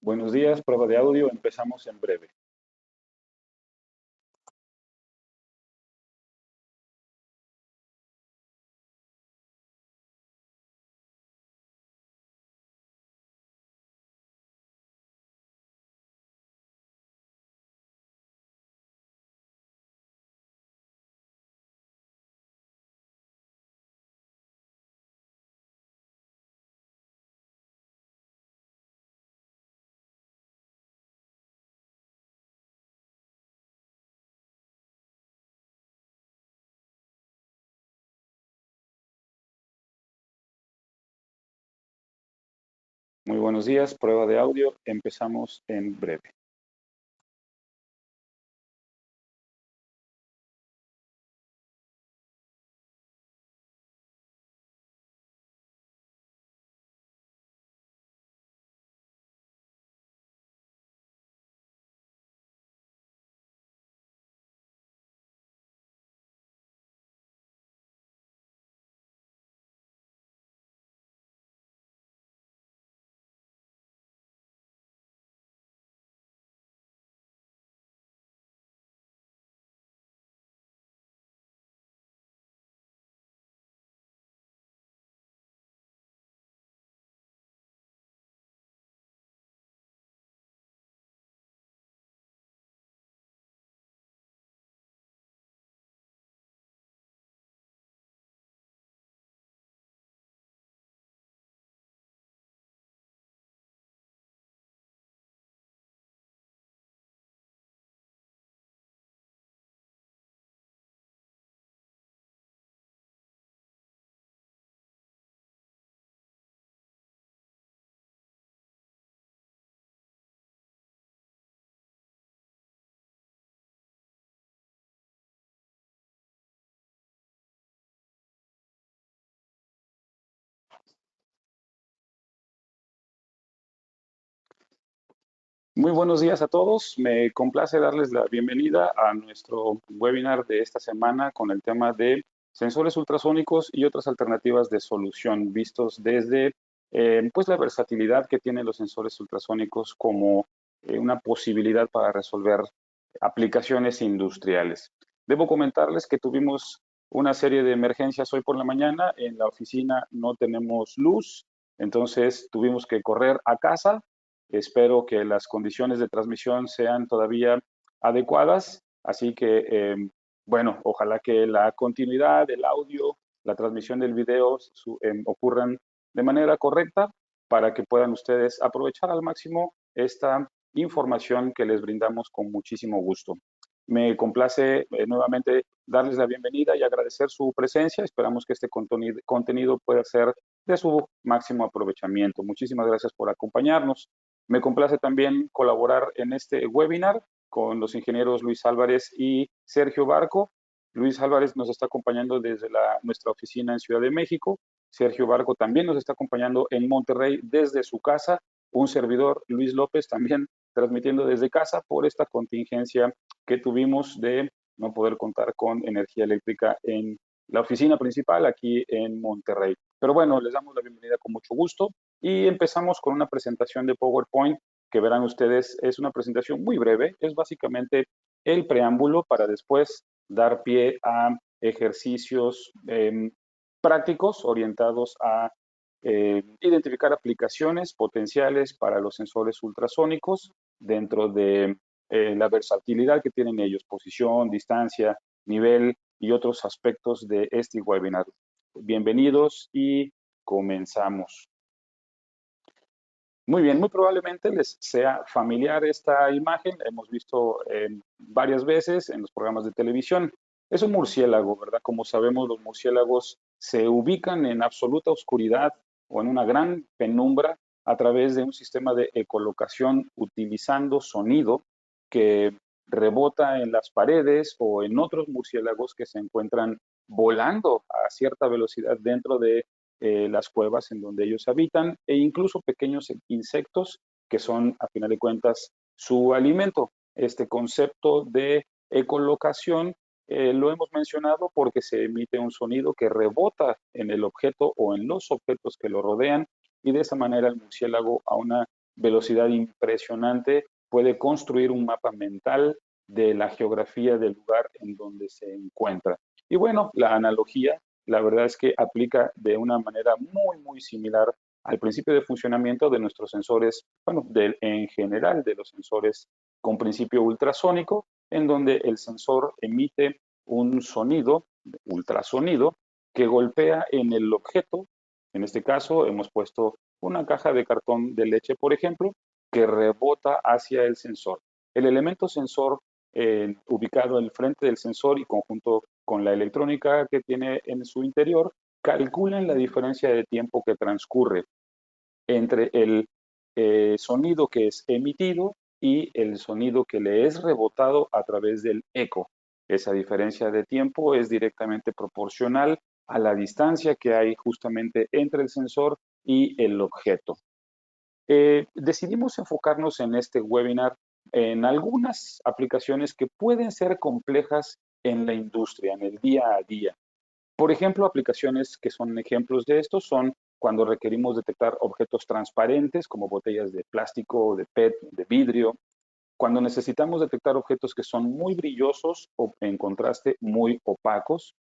Buenos días, prueba de audio, empezamos en breve. Muy buenos días, prueba de audio, empezamos en breve. Muy buenos días a todos, me complace darles la bienvenida a nuestro webinar de esta semana con el tema de sensores ultrasónicos y otras alternativas de solución vistos desde pues la versatilidad que tienen los sensores ultrasónicos como una posibilidad para resolver aplicaciones industriales. Debo comentarles que tuvimos una serie de emergencias hoy por la mañana. En la oficina no tenemos luz, entonces tuvimos que correr a casa. Espero que las condiciones de transmisión sean todavía adecuadas, así que, bueno, ojalá que la continuidad del audio, la transmisión del video ocurran de manera correcta para que puedan ustedes aprovechar al máximo esta información que les brindamos con muchísimo gusto. Me complace nuevamente darles la bienvenida y agradecer su presencia. Esperamos que este contenido pueda ser de su máximo aprovechamiento. Muchísimas gracias por acompañarnos. Me complace también colaborar en este webinar con los ingenieros Luis Álvarez y Sergio Barco. Luis Álvarez nos está acompañando desde nuestra oficina en Ciudad de México. Sergio Barco también nos está acompañando en Monterrey desde su casa. Un servidor, Luis López, también transmitiendo desde casa por esta contingencia que tuvimos de no poder contar con energía eléctrica en la oficina principal aquí en Monterrey. Pero bueno, les damos la bienvenida con mucho gusto y empezamos con una presentación de PowerPoint que verán ustedes, es una presentación muy breve, es básicamente el preámbulo para después dar pie a ejercicios prácticos orientados a identificar aplicaciones potenciales para los sensores ultrasónicos dentro de la versatilidad que tienen ellos, posición, distancia, nivel y otros aspectos de este webinar. Bienvenidos y comenzamos. Muy bien, muy probablemente les sea familiar esta imagen, la hemos visto varias veces en los programas de televisión. Es un murciélago, ¿verdad? Como sabemos, los murciélagos se ubican en absoluta oscuridad o en una gran penumbra a través de un sistema de ecolocación utilizando sonido que rebota en las paredes o en otros murciélagos que se encuentran volando a cierta velocidad dentro de las cuevas en donde ellos habitan e incluso pequeños insectos que son, a final de cuentas, su alimento. Este concepto de ecolocación lo hemos mencionado porque se emite un sonido que rebota en el objeto o en los objetos que lo rodean y de esa manera el murciélago a una velocidad impresionante, puede construir un mapa mental de la geografía del lugar en donde se encuentra. Y bueno, la analogía, la verdad es que aplica de una manera muy similar al principio de funcionamiento de nuestros sensores, bueno, en general de los sensores con principio ultrasónico, en donde el sensor emite un sonido, ultrasonido, que golpea en el objeto. En este caso hemos puesto una caja de cartón de leche, por ejemplo, que rebota hacia el sensor. El elemento sensor ubicado en el frente del sensor y conjunto con la electrónica que tiene en su interior, calculan la diferencia de tiempo que transcurre entre el sonido que es emitido y el sonido que le es rebotado a través del eco. Esa diferencia de tiempo es directamente proporcional a la distancia que hay justamente entre el sensor y el objeto. Decidimos enfocarnos en este webinar en algunas aplicaciones que pueden ser complejas en la industria, en el día a día. Por ejemplo, aplicaciones que son ejemplos de esto son cuando requerimos detectar objetos transparentes como botellas de plástico, de PET, de vidrio, cuando necesitamos detectar objetos que son muy brillosos o en contraste muy opacos,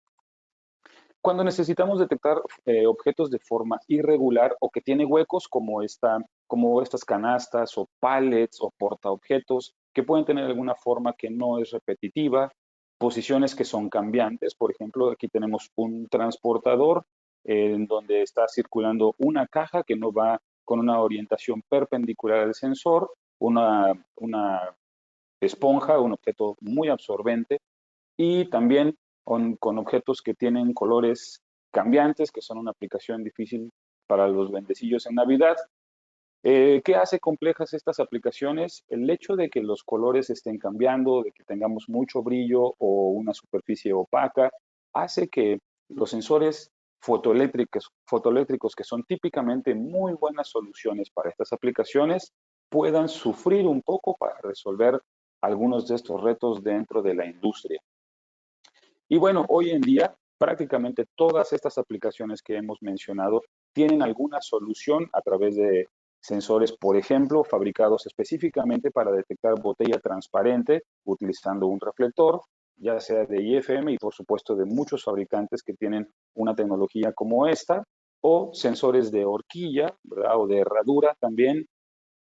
cuando necesitamos detectar objetos de forma irregular o que tiene huecos como estas canastas o pallets o portaobjetos que pueden tener alguna forma que no es repetitiva, posiciones que son cambiantes. Por ejemplo, aquí tenemos un transportador en donde está circulando una caja que no va con una orientación perpendicular al sensor, una esponja, un objeto muy absorbente y también con objetos que tienen colores cambiantes, que son una aplicación difícil para los bendecillos en Navidad. ¿Qué hace complejas estas aplicaciones? El hecho de que los colores estén cambiando, de que tengamos mucho brillo o una superficie opaca, hace que los sensores fotoeléctricos, que son típicamente muy buenas soluciones para estas aplicaciones, puedan sufrir un poco para resolver algunos de estos retos dentro de la industria. Y bueno, hoy en día prácticamente todas estas aplicaciones que hemos mencionado tienen alguna solución a través de sensores, por ejemplo, fabricados específicamente para detectar botella transparente utilizando un reflector, ya sea de IFM y por supuesto de muchos fabricantes que tienen una tecnología como esta, o sensores de horquilla, ¿verdad? O de herradura también,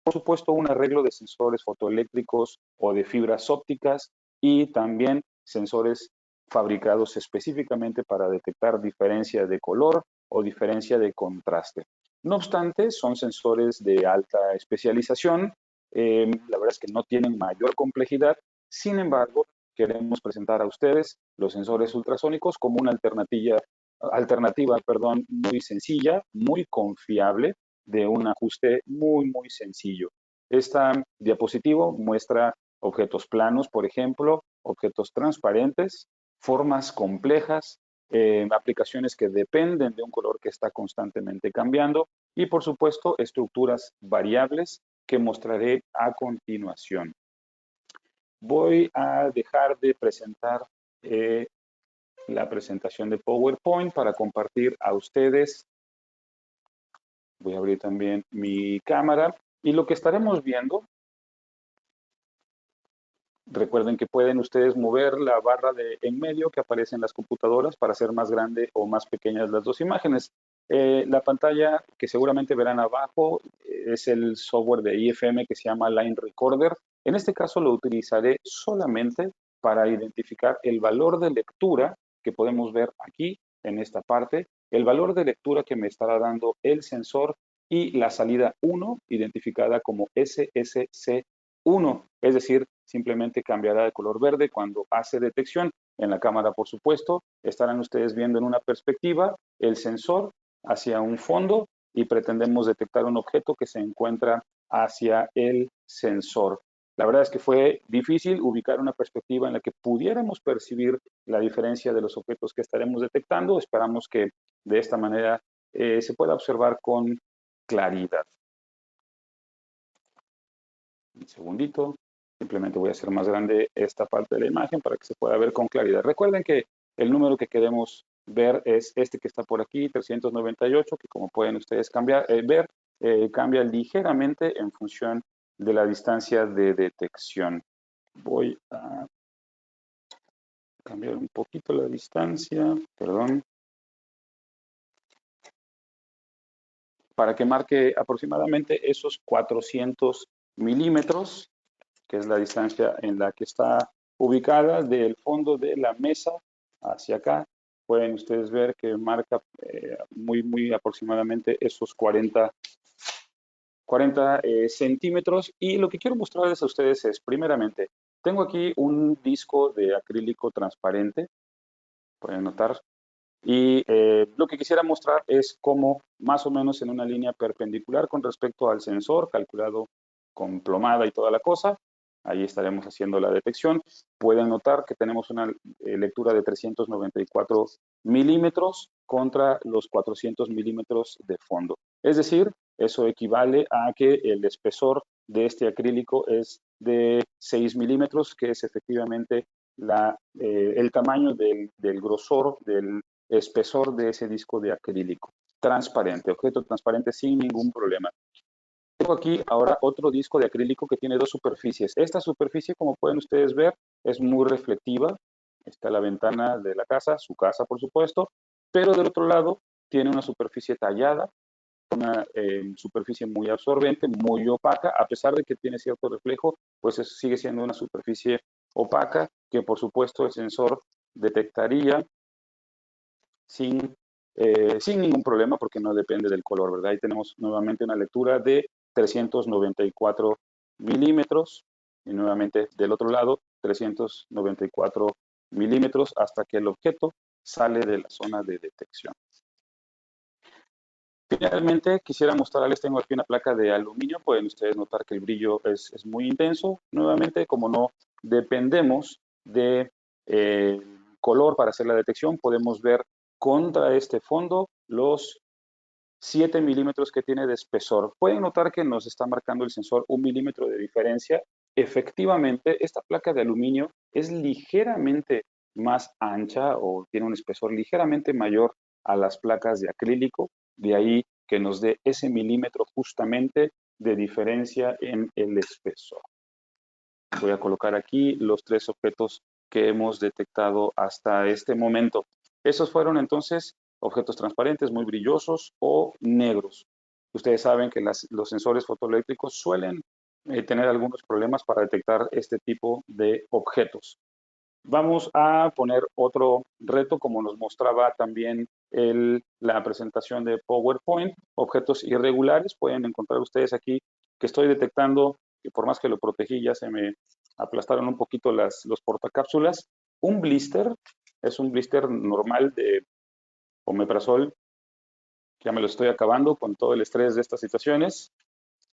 por supuesto un arreglo de sensores fotoeléctricos o de fibras ópticas y también sensores fabricados específicamente para detectar diferencia de color o diferencia de contraste. No obstante, son sensores de alta especialización, la verdad es que no tienen mayor complejidad, sin embargo, queremos presentar a ustedes los sensores ultrasónicos como una alternativa, muy sencilla, muy confiable, de un ajuste muy sencillo. Esta diapositiva muestra objetos planos, por ejemplo, objetos transparentes, formas complejas, aplicaciones que dependen de un color que está constantemente cambiando y, por supuesto, estructuras variables que mostraré a continuación. Voy a dejar de presentar la presentación de PowerPoint para compartir a ustedes. Voy a abrir también mi cámara y lo que estaremos viendo, recuerden que pueden ustedes mover la barra de en medio que aparece en las computadoras para hacer más grande o más pequeñas las dos imágenes. La pantalla que seguramente verán abajo es el software de IFM que se llama Line Recorder. En este caso lo utilizaré solamente para identificar el valor de lectura que podemos ver aquí en esta parte, el valor de lectura que me estará dando el sensor y la salida 1 identificada como SSC1, es decir, simplemente cambiará de color verde cuando hace detección. En la cámara, por supuesto, estarán ustedes viendo en una perspectiva el sensor hacia un fondo y pretendemos detectar un objeto que se encuentra hacia el sensor. La verdad es que fue difícil ubicar una perspectiva en la que pudiéramos percibir la diferencia de los objetos que estaremos detectando. Esperamos que de esta manera se pueda observar con claridad. Un segundito. Simplemente voy a hacer más grande esta parte de la imagen para que se pueda ver con claridad. Recuerden que el número que queremos ver es este que está por aquí, 398, que como pueden ustedes ver, cambia ligeramente en función de la distancia de detección. Voy a cambiar un poquito la distancia, perdón, para que marque aproximadamente esos 400 milímetros, que es la distancia en la que está ubicada del fondo de la mesa hacia acá. Pueden ustedes ver que marca muy aproximadamente esos 40 centímetros. Y lo que quiero mostrarles a ustedes es, primeramente, tengo aquí un disco de acrílico transparente, pueden notar, y lo que quisiera mostrar es cómo más o menos en una línea perpendicular con respecto al sensor, calculado con plomada y toda la cosa, ahí estaremos haciendo la detección. Pueden notar que tenemos una lectura de 394 milímetros contra los 400 milímetros de fondo. Es decir, eso equivale a que el espesor de este acrílico es de 6 milímetros, que es efectivamente el tamaño del grosor del espesor de ese disco de acrílico. Transparente, objeto transparente sin ningún problema. Tengo aquí ahora otro disco de acrílico que tiene dos superficies. Esta superficie, como pueden ustedes ver, es muy reflectiva. Está la ventana de la casa, su casa por supuesto, pero del otro lado tiene una superficie tallada, una superficie muy absorbente, muy opaca, a pesar de que tiene cierto reflejo, pues sigue siendo una superficie opaca que por supuesto el sensor detectaría sin ningún problema porque no depende del color, ¿verdad? Ahí tenemos nuevamente una lectura de 394 milímetros y nuevamente del otro lado 394 milímetros hasta que el objeto sale de la zona de detección. Finalmente, quisiera mostrarles, tengo aquí una placa de aluminio, pueden ustedes notar que el brillo es muy intenso. Nuevamente, como no dependemos de color para hacer la detección, podemos ver contra este fondo los 7 milímetros que tiene de espesor. Pueden notar que nos está marcando el sensor 1 milímetro de diferencia. Efectivamente, esta placa de aluminio es ligeramente más ancha o tiene un espesor ligeramente mayor a las placas de acrílico, de ahí que nos dé ese milímetro justamente de diferencia en el espesor. Voy a colocar aquí los tres objetos que hemos detectado hasta este momento. Esos fueron entonces objetos transparentes, muy brillosos o negros. Ustedes saben que los sensores fotoeléctricos suelen tener algunos problemas para detectar este tipo de objetos. Vamos a poner otro reto, como nos mostraba también la presentación de PowerPoint. Objetos irregulares, pueden encontrar ustedes aquí que estoy detectando, que por más que lo protegí ya se me aplastaron un poquito los portacápsulas. Un blister, es un blister normal de omeprazol, ya me lo estoy acabando con todo el estrés de estas situaciones.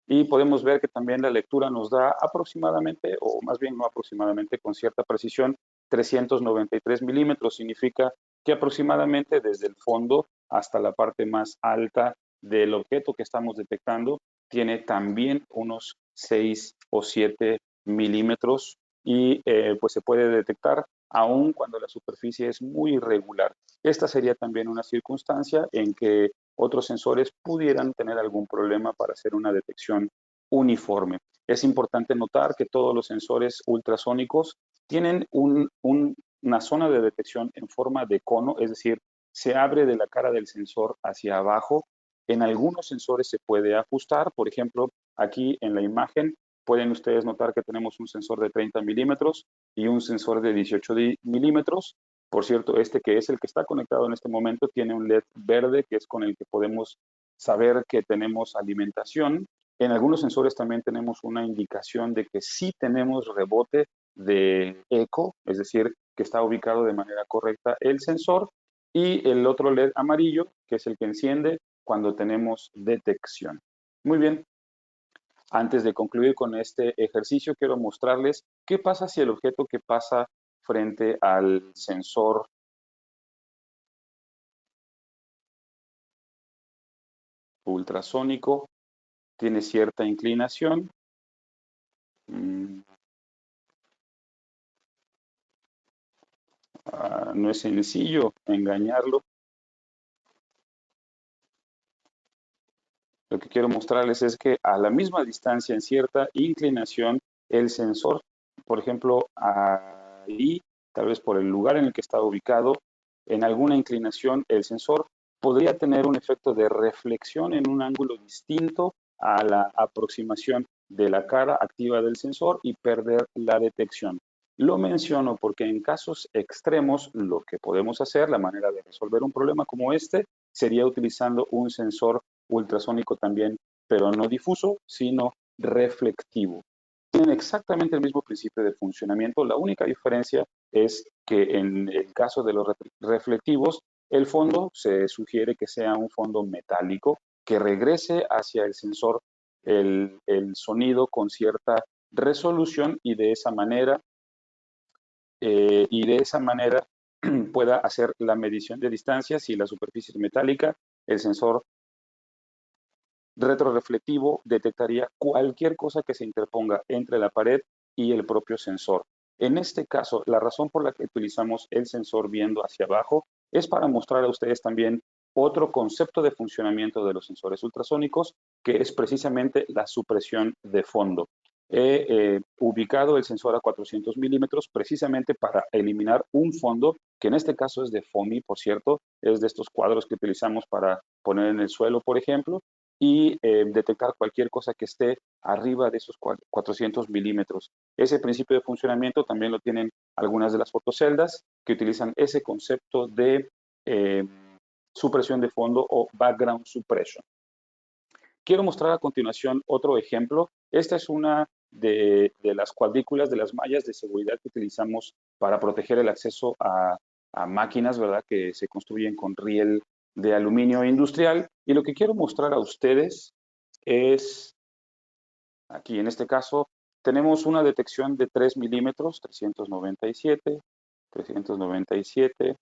Y podemos ver que también la lectura nos da aproximadamente, o más bien no aproximadamente, con cierta precisión, 393 milímetros. Significa que aproximadamente desde el fondo hasta la parte más alta del objeto que estamos detectando tiene también unos 6 o 7 milímetros y pues se puede detectar aun cuando la superficie es muy irregular. Esta sería también una circunstancia en que otros sensores pudieran tener algún problema para hacer una detección uniforme. Es importante notar que todos los sensores ultrasónicos tienen una zona de detección en forma de cono, es decir, se abre de la cara del sensor hacia abajo. En algunos sensores se puede ajustar, por ejemplo, aquí en la imagen pueden ustedes notar que tenemos un sensor de 30 milímetros y un sensor de 18 milímetros. Por cierto, este que es el que está conectado en este momento tiene un LED verde que es con el que podemos saber que tenemos alimentación. En algunos sensores también tenemos una indicación de que sí tenemos rebote de eco, es decir, que está ubicado de manera correcta el sensor. Y el otro LED amarillo, que es el que enciende cuando tenemos detección. Muy bien. Antes de concluir con este ejercicio, quiero mostrarles qué pasa si el objeto que pasa frente al sensor ultrasónico tiene cierta inclinación. No es sencillo engañarlo. Lo que quiero mostrarles es que a la misma distancia, en cierta inclinación, el sensor, por ejemplo, ahí, tal vez por el lugar en el que está ubicado, en alguna inclinación, el sensor podría tener un efecto de reflexión en un ángulo distinto a la aproximación de la cara activa del sensor y perder la detección. Lo menciono porque en casos extremos lo que podemos hacer, la manera de resolver un problema como este, sería utilizando un sensor ultrasónico también, pero no difuso, sino reflectivo. Tienen exactamente el mismo principio de funcionamiento. La única diferencia es que en el caso de los reflectivos, el fondo se sugiere que sea un fondo metálico que regrese hacia el sensor el sonido con cierta resolución y de esa manera pueda hacer la medición de distancia. Si la superficie es metálica, el sensor retroreflectivo detectaría cualquier cosa que se interponga entre la pared y el propio sensor. En este caso, la razón por la que utilizamos el sensor viendo hacia abajo es para mostrar a ustedes también otro concepto de funcionamiento de los sensores ultrasónicos, que es precisamente la supresión de fondo. He ubicado el sensor a 400 milímetros precisamente para eliminar un fondo, que en este caso es de foamy, por cierto, es de estos cuadros que utilizamos para poner en el suelo, por ejemplo, y detectar cualquier cosa que esté arriba de esos 400 milímetros. Ese principio de funcionamiento también lo tienen algunas de las fotoceldas que utilizan ese concepto de eh, supresión de fondo o background suppression. Quiero mostrar a continuación otro ejemplo. Esta es una de las cuadrículas de las mallas de seguridad que utilizamos para proteger el acceso a máquinas, ¿verdad?, que se construyen con riel de aluminio industrial. Y lo que quiero mostrar a ustedes es, aquí en este caso, tenemos una detección de 3 milímetros, 397, 397,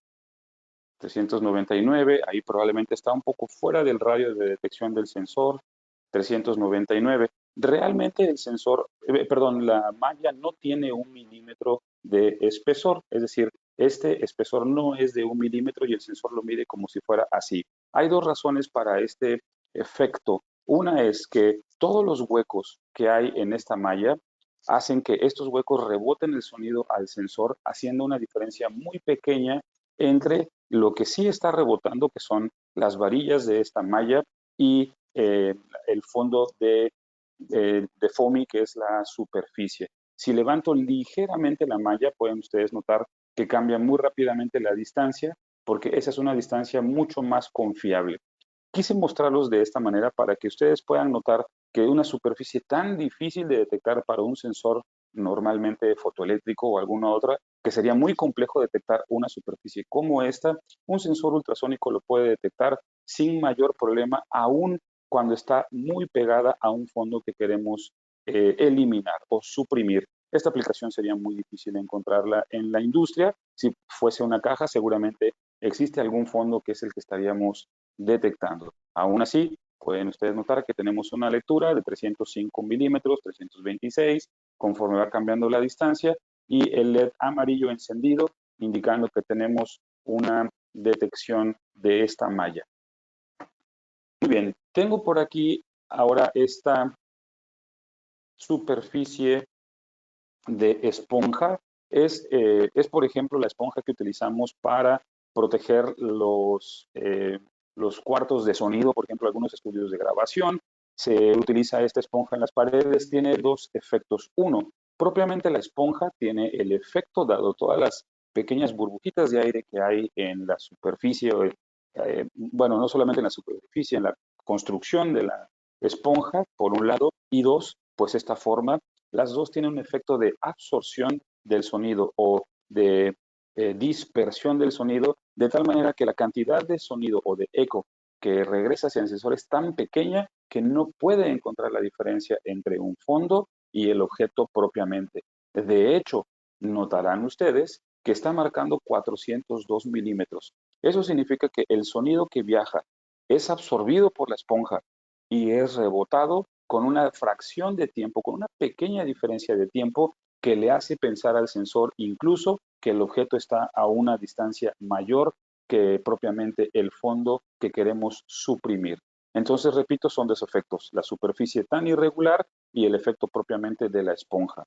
399, ahí probablemente está un poco fuera del radio de detección del sensor, 399. Realmente el sensor, perdón, la malla no tiene 1 milímetro de espesor, es decir, este espesor no es de 1 milímetro y el sensor lo mide como si fuera así. Hay dos razones para este efecto. Una es que todos los huecos que hay en esta malla hacen que estos huecos reboten el sonido al sensor, haciendo una diferencia muy pequeña entre lo que sí está rebotando, que son las varillas de esta malla, y el fondo de foamy, que es la superficie. Si levanto ligeramente la malla, pueden ustedes notar que cambia muy rápidamente la distancia, porque esa es una distancia mucho más confiable. Quise mostrarlos de esta manera para que ustedes puedan notar que una superficie tan difícil de detectar para un sensor normalmente fotoeléctrico o alguna otra, que sería muy complejo detectar una superficie como esta, un sensor ultrasónico lo puede detectar sin mayor problema, aún cuando está muy pegada a un fondo que queremos eliminar o suprimir. Esta aplicación sería muy difícil de encontrarla en la industria. Si fuese una caja, seguramente existe algún fondo que es el que estaríamos detectando. Aún así, pueden ustedes notar que tenemos una lectura de 305 milímetros, 326, conforme va cambiando la distancia, y el LED amarillo encendido, indicando que tenemos una detección de esta malla. Muy bien, tengo por aquí ahora esta superficie de esponja. Es, por ejemplo, la esponja que utilizamos para proteger los cuartos de sonido, por ejemplo, algunos estudios de grabación. Se utiliza esta esponja en las paredes. Tiene dos efectos. Uno, propiamente la esponja tiene el efecto, dado todas las pequeñas burbujitas de aire que hay en la superficie, bueno, no solamente en la superficie, en la construcción de la esponja, por un lado, y dos, pues esta forma, las dos tienen un efecto de absorción del sonido o de dispersión del sonido, de tal manera que la cantidad de sonido o de eco que regresa hacia el sensor es tan pequeña que no puede encontrar la diferencia entre un fondo y el objeto propiamente. De hecho, notarán ustedes que está marcando 402 milímetros. Eso significa que el sonido que viaja es absorbido por la esponja y es rebotado con una fracción de tiempo, con una pequeña diferencia de tiempo que le hace pensar al sensor incluso que el objeto está a una distancia mayor que propiamente el fondo que queremos suprimir. Entonces, repito, son dos efectos, la superficie tan irregular y el efecto propiamente de la esponja.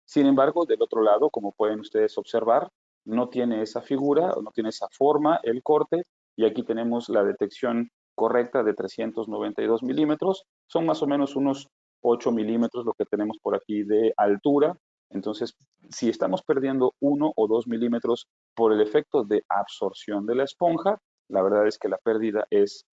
Sin embargo, del otro lado, como pueden ustedes observar, no tiene esa figura, no tiene esa forma el corte, y aquí tenemos la detección correcta de 392 milímetros, son más o menos unos 8 milímetros lo que tenemos por aquí de altura. Entonces, si estamos perdiendo 1 o 2 milímetros por el efecto de absorción de la esponja, la verdad es que la pérdida es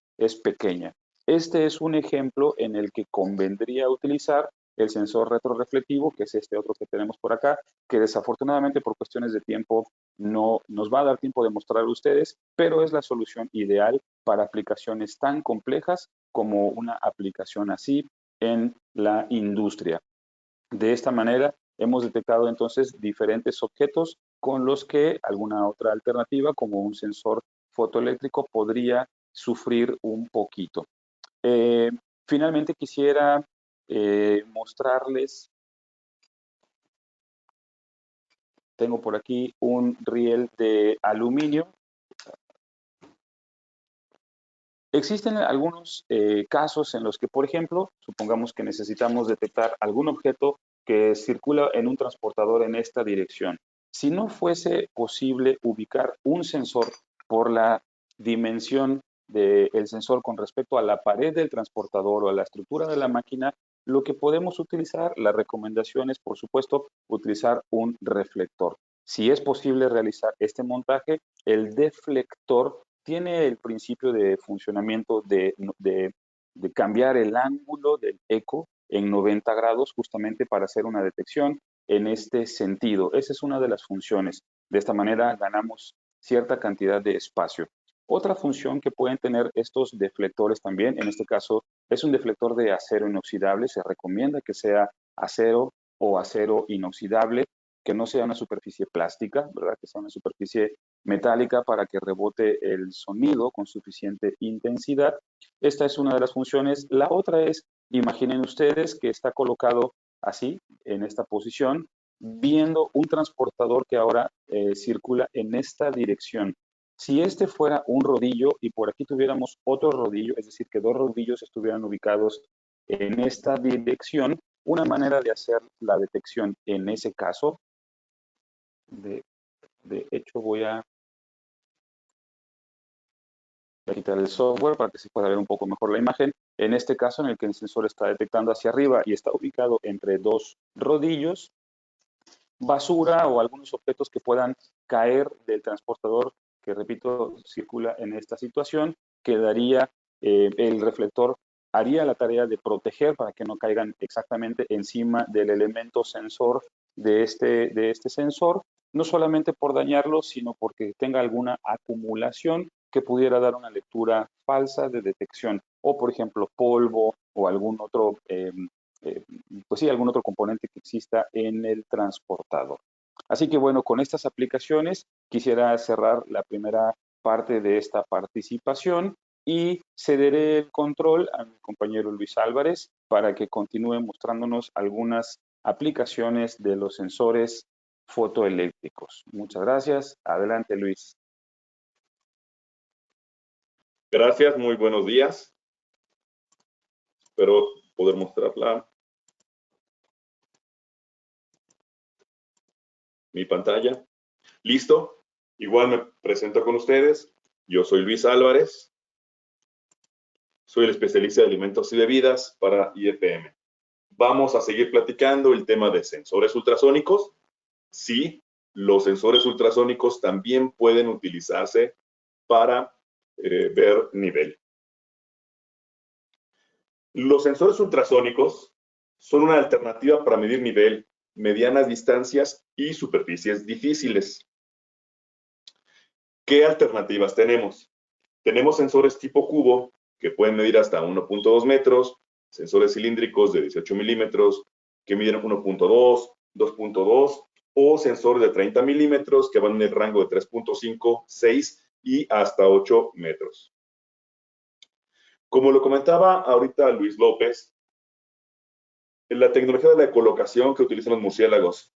pequeña. Este es un ejemplo en el que convendría utilizar el sensor retroreflectivo, que es este otro que tenemos por acá, que desafortunadamente por cuestiones de tiempo no nos va a dar tiempo de mostrar a ustedes, pero es la solución ideal para aplicaciones tan complejas como una aplicación así en la industria. De esta manera, hemos detectado entonces diferentes objetos con los que alguna otra alternativa, como un sensor fotoeléctrico, podría sufrir un poquito. Eh, Finalmente quisiera mostrarles, tengo por aquí un riel de aluminio. Existen algunos casos en los que, por ejemplo, supongamos que necesitamos detectar algún objeto que circula en un transportador en esta dirección. Si no fuese posible ubicar un sensor por la dimensión del sensor con respecto a la pared del transportador o a la estructura de la máquina, lo que podemos utilizar, la recomendación es, por supuesto, utilizar un reflector. Si es posible realizar este montaje, el deflector tiene el principio de funcionamiento de cambiar el ángulo del eco en 90 grados justamente para hacer una detección en este sentido. Esa es una de las funciones. De esta manera ganamos cierta cantidad de espacio. Otra función que pueden tener estos deflectores también, en este caso es un deflector de acero inoxidable, se recomienda que sea acero o acero inoxidable, que no sea una superficie plástica, ¿verdad? Que sea una superficie metálica para que rebote el sonido con suficiente intensidad. Esta es una de las funciones. La otra es, imaginen ustedes que está colocado así, en esta posición, viendo un transportador que ahora circula en esta dirección. Si este fuera un rodillo y por aquí tuviéramos otro rodillo, es decir, que dos rodillos estuvieran ubicados en esta dirección, una manera de hacer la detección en ese caso, de hecho voy a quitar el software para que se pueda ver un poco mejor la imagen. En este caso, en el que el sensor está detectando hacia arriba y está ubicado entre dos rodillos, basura o algunos objetos que puedan caer del transportador, que repito, circula en esta situación, quedaría el reflector haría la tarea de proteger para que no caigan exactamente encima del elemento sensor de este sensor, no solamente por dañarlo, sino porque tenga alguna acumulación que pudiera dar una lectura falsa de detección, o por ejemplo polvo o algún otro pues sí, algún otro componente que exista en el transportador. Así que bueno, con estas aplicaciones quisiera cerrar la primera parte de esta participación y cederé el control a mi compañero Luis Álvarez para que continúe mostrándonos algunas aplicaciones de los sensores fotoeléctricos. Muchas gracias. Adelante, Luis. Gracias, muy buenos días. Espero poder mostrarla. Mi pantalla. ¿Listo? Igual me presento con ustedes. Yo soy Luis Álvarez. Soy el especialista de alimentos y bebidas para IFM. Vamos a seguir platicando el tema de sensores ultrasónicos. Sí, los sensores ultrasónicos también pueden utilizarse para ver nivel. Los sensores ultrasónicos son una alternativa para medir nivel, medianas distancias y superficies difíciles. ¿Qué alternativas tenemos? Tenemos sensores tipo cubo que pueden medir hasta 1.2 metros, sensores cilíndricos de 18 milímetros que miden 1.2, 2.2 o sensores de 30 milímetros que van en el rango de 3.5, 6 y hasta 8 metros. Como lo comentaba ahorita Luis López, la tecnología de la ecolocación que utilizan los murciélagos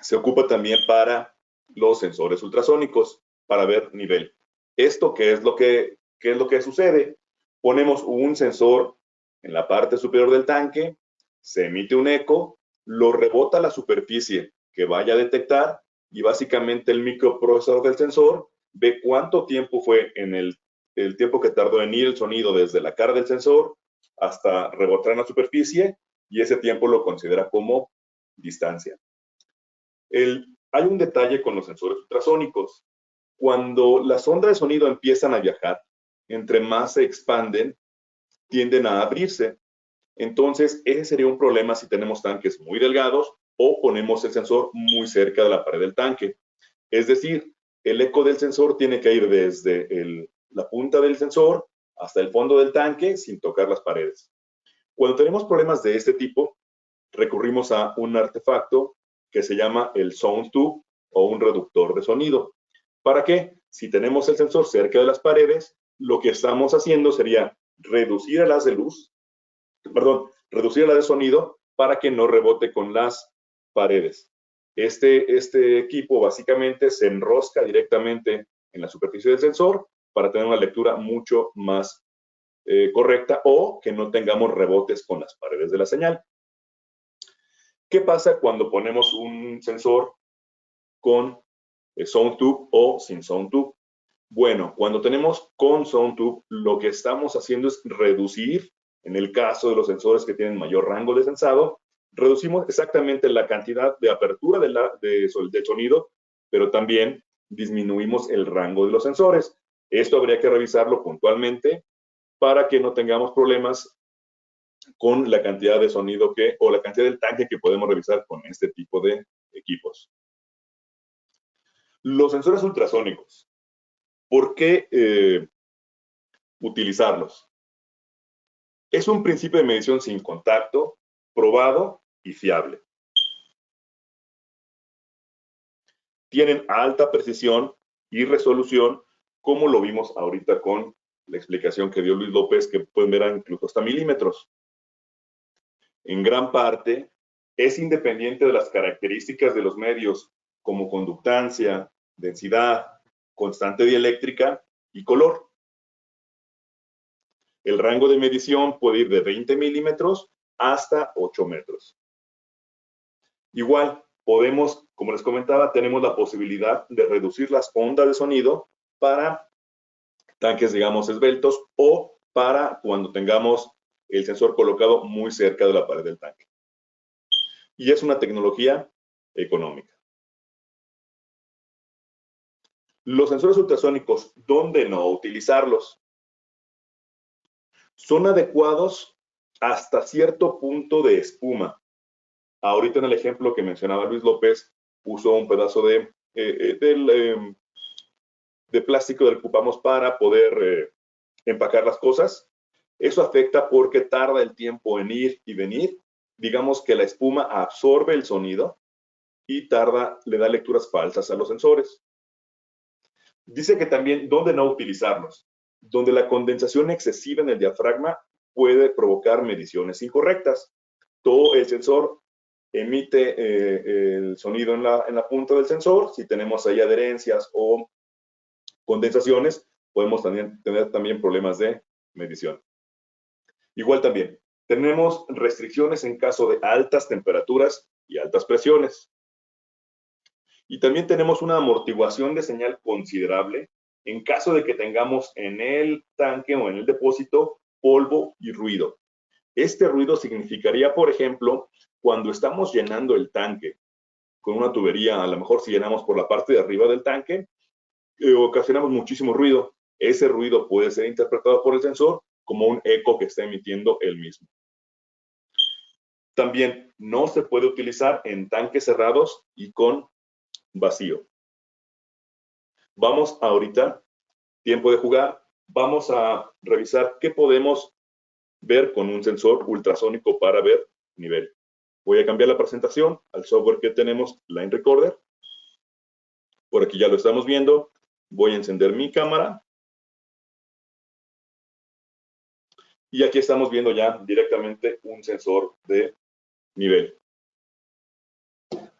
se ocupa también para los sensores ultrasónicos, para ver nivel. ¿Esto qué es lo que sucede? Ponemos un sensor en la parte superior del tanque, se emite un eco, lo rebota a la superficie que vaya a detectar y básicamente el microprocesador del sensor ve cuánto tiempo fue en el tiempo que tardó en ir el sonido desde la cara del sensor hasta rebotar en la superficie y ese tiempo lo considera como distancia. Hay un detalle con los sensores ultrasónicos. Cuando las ondas de sonido empiezan a viajar, entre más se expanden, tienden a abrirse. Entonces, ese sería un problema si tenemos tanques muy delgados o ponemos el sensor muy cerca de la pared del tanque. Es decir, el eco del sensor tiene que ir desde la punta del sensor hasta el fondo del tanque sin tocar las paredes. Cuando tenemos problemas de este tipo, recurrimos a un artefacto que se llama el Sound Tube o un reductor de sonido. ¿Para qué? Si tenemos el sensor cerca de las paredes, lo que estamos haciendo sería reducir el haz de luz, reducir el haz de sonido para que no rebote con las paredes. Este equipo básicamente se enrosca directamente en la superficie del sensor para tener una lectura mucho más correcta o que no tengamos rebotes con las paredes de la señal. ¿Qué pasa cuando ponemos un sensor con Sound Tube o sin Sound Tube? Bueno, cuando tenemos con Sound Tube, lo que estamos haciendo es reducir, en el caso de los sensores que tienen mayor rango de sensado, reducimos exactamente la cantidad de apertura del sonido, pero también disminuimos el rango de los sensores. Esto habría que revisarlo puntualmente para que no tengamos problemas con la cantidad de sonido o la cantidad del tanque que podemos revisar con este tipo de equipos. Los sensores ultrasónicos. ¿Por qué utilizarlos? Es un principio de medición sin contacto, probado y fiable. Tienen alta precisión y resolución, como lo vimos ahorita con la explicación que dio Luis López, que pueden ver incluso hasta milímetros. En gran parte, es independiente de las características de los medios, como conductancia, densidad, constante dieléctrica y color. El rango de medición puede ir de 20 milímetros hasta 8 metros. Igual, podemos, como les comentaba, tenemos la posibilidad de reducir las ondas de sonido para tanques, digamos, esbeltos o para cuando tengamos el sensor colocado muy cerca de la pared del tanque. Y es una tecnología económica. Los sensores ultrasónicos, ¿dónde no utilizarlos? Son adecuados hasta cierto punto de espuma. Ahorita en el ejemplo que mencionaba Luis López, puso un pedazo de plástico del que ocupamos para poder empacar las cosas. Eso afecta porque tarda el tiempo en ir y venir. Digamos que la espuma absorbe el sonido y le da lecturas falsas a los sensores. Dice que también, ¿dónde no utilizarlos? Donde la condensación excesiva en el diafragma puede provocar mediciones incorrectas. Todo el sensor emite el sonido en la punta del sensor. Si tenemos ahí adherencias o condensaciones, podemos tener también problemas de medición. Igual también, tenemos restricciones en caso de altas temperaturas y altas presiones. Y también tenemos una amortiguación de señal considerable en caso de que tengamos en el tanque o en el depósito polvo y ruido. Este ruido significaría, por ejemplo, cuando estamos llenando el tanque con una tubería, a lo mejor si llenamos por la parte de arriba del tanque, ocasionamos muchísimo ruido. Ese ruido puede ser interpretado por el sensor como un eco que está emitiendo él mismo. También no se puede utilizar en tanques cerrados y con vacío. Vamos ahorita, tiempo de jugar, vamos a revisar qué podemos ver con un sensor ultrasónico para ver nivel. Voy a cambiar la presentación al software que tenemos, Line Recorder. Por aquí ya lo estamos viendo. Voy a encender mi cámara. Y aquí estamos viendo ya directamente un sensor de nivel.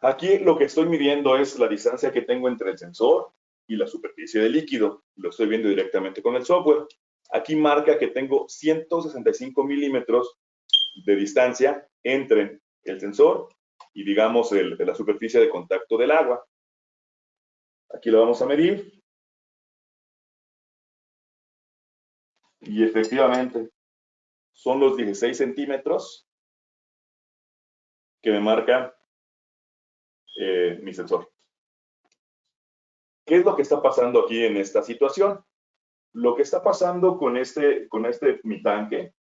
Aquí lo que estoy midiendo es la distancia que tengo entre el sensor y la superficie del líquido. Lo estoy viendo directamente con el software. Aquí marca que tengo 165 milímetros de distancia entre el sensor y, digamos, la superficie de contacto del agua. Aquí lo vamos a medir. Y efectivamente, son los 16 centímetros que me marca mi sensor. ¿Qué es lo que está pasando aquí en esta situación? Lo que está pasando con mi tanque,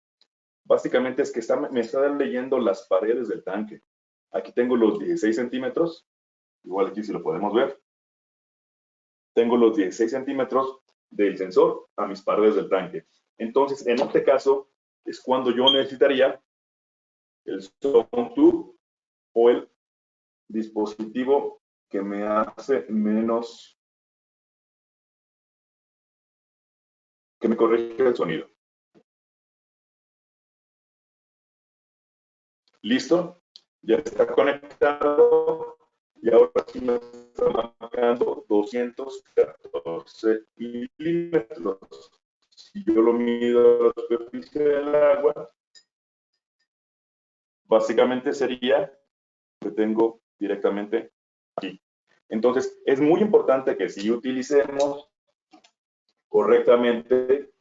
básicamente es que me está leyendo las paredes del tanque. Aquí tengo los 16 centímetros, igual aquí si lo podemos ver. Tengo los 16 centímetros del sensor a mis paredes del tanque. Entonces, en este caso, es cuando yo necesitaría el sound tube o el dispositivo que me hace menos, que me corrige el sonido. ¿Listo? Ya está conectado y ahora sí me está marcando 214 milímetros. Si yo lo mido a la superficie del agua, básicamente sería que tengo directamente aquí. Entonces, es muy importante que si utilicemos correctamente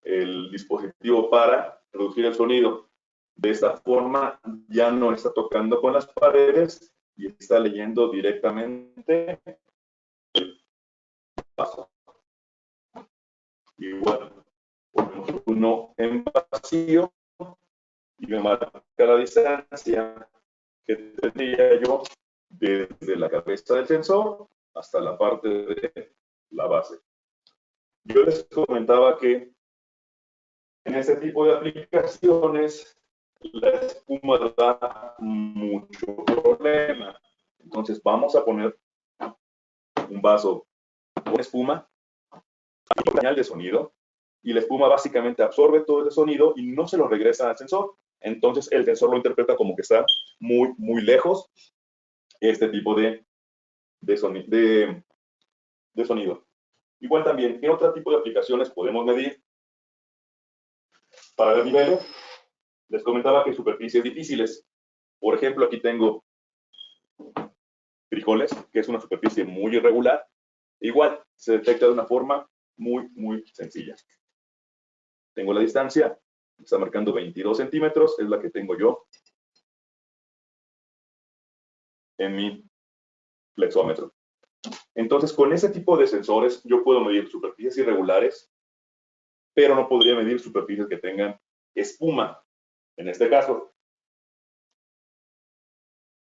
el dispositivo para reducir el sonido. De esta forma ya no está tocando con las paredes y está leyendo directamente el paso. Igual, ponemos uno en vacío y me marca la distancia que tendría yo desde la cabeza del sensor hasta la parte de la base. Yo les comentaba que en este tipo de aplicaciones la espuma da mucho problema. Entonces vamos a poner un vaso con espuma, con señal de sonido, y la espuma básicamente absorbe todo ese sonido y no se lo regresa al sensor. Entonces el sensor lo interpreta como que está muy, muy lejos este tipo de sonido. Igual también, ¿qué otro tipo de aplicaciones podemos medir? Para ver niveles, les comentaba que superficies difíciles. Por ejemplo, aquí tengo frijoles, que es una superficie muy irregular. Igual, se detecta de una forma muy, muy sencilla. Tengo la distancia, está marcando 22 centímetros, es la que tengo yo en mi flexómetro. Entonces, con ese tipo de sensores, yo puedo medir superficies irregulares, pero no podría medir superficies que tengan espuma, en este caso.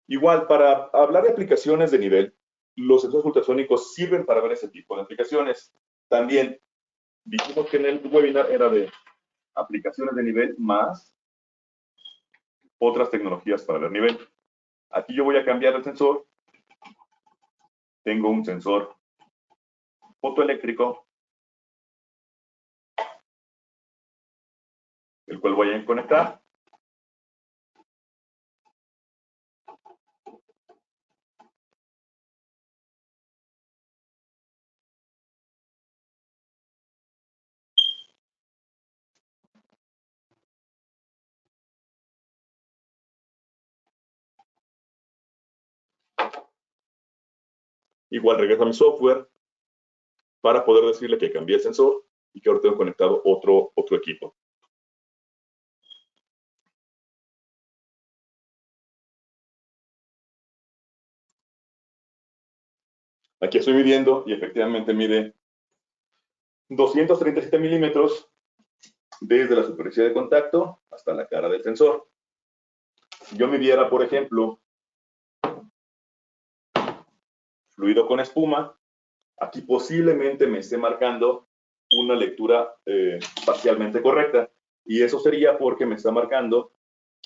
Igual, para hablar de aplicaciones de nivel, los sensores ultrasónicos sirven para ver ese tipo de aplicaciones. También dijimos que en el webinar era de aplicaciones de nivel más otras tecnologías para ver nivel. Aquí yo voy a cambiar el sensor. Tengo un sensor fotoeléctrico, el cual voy a conectar. Igual regreso a mi software para poder decirle que cambié el sensor y que ahora tengo conectado otro equipo. Aquí estoy midiendo y efectivamente mide 237 milímetros desde la superficie de contacto hasta la cara del sensor. Si yo midiera, por ejemplo, fluido con espuma, aquí posiblemente me esté marcando una lectura parcialmente correcta. Y eso sería porque me está marcando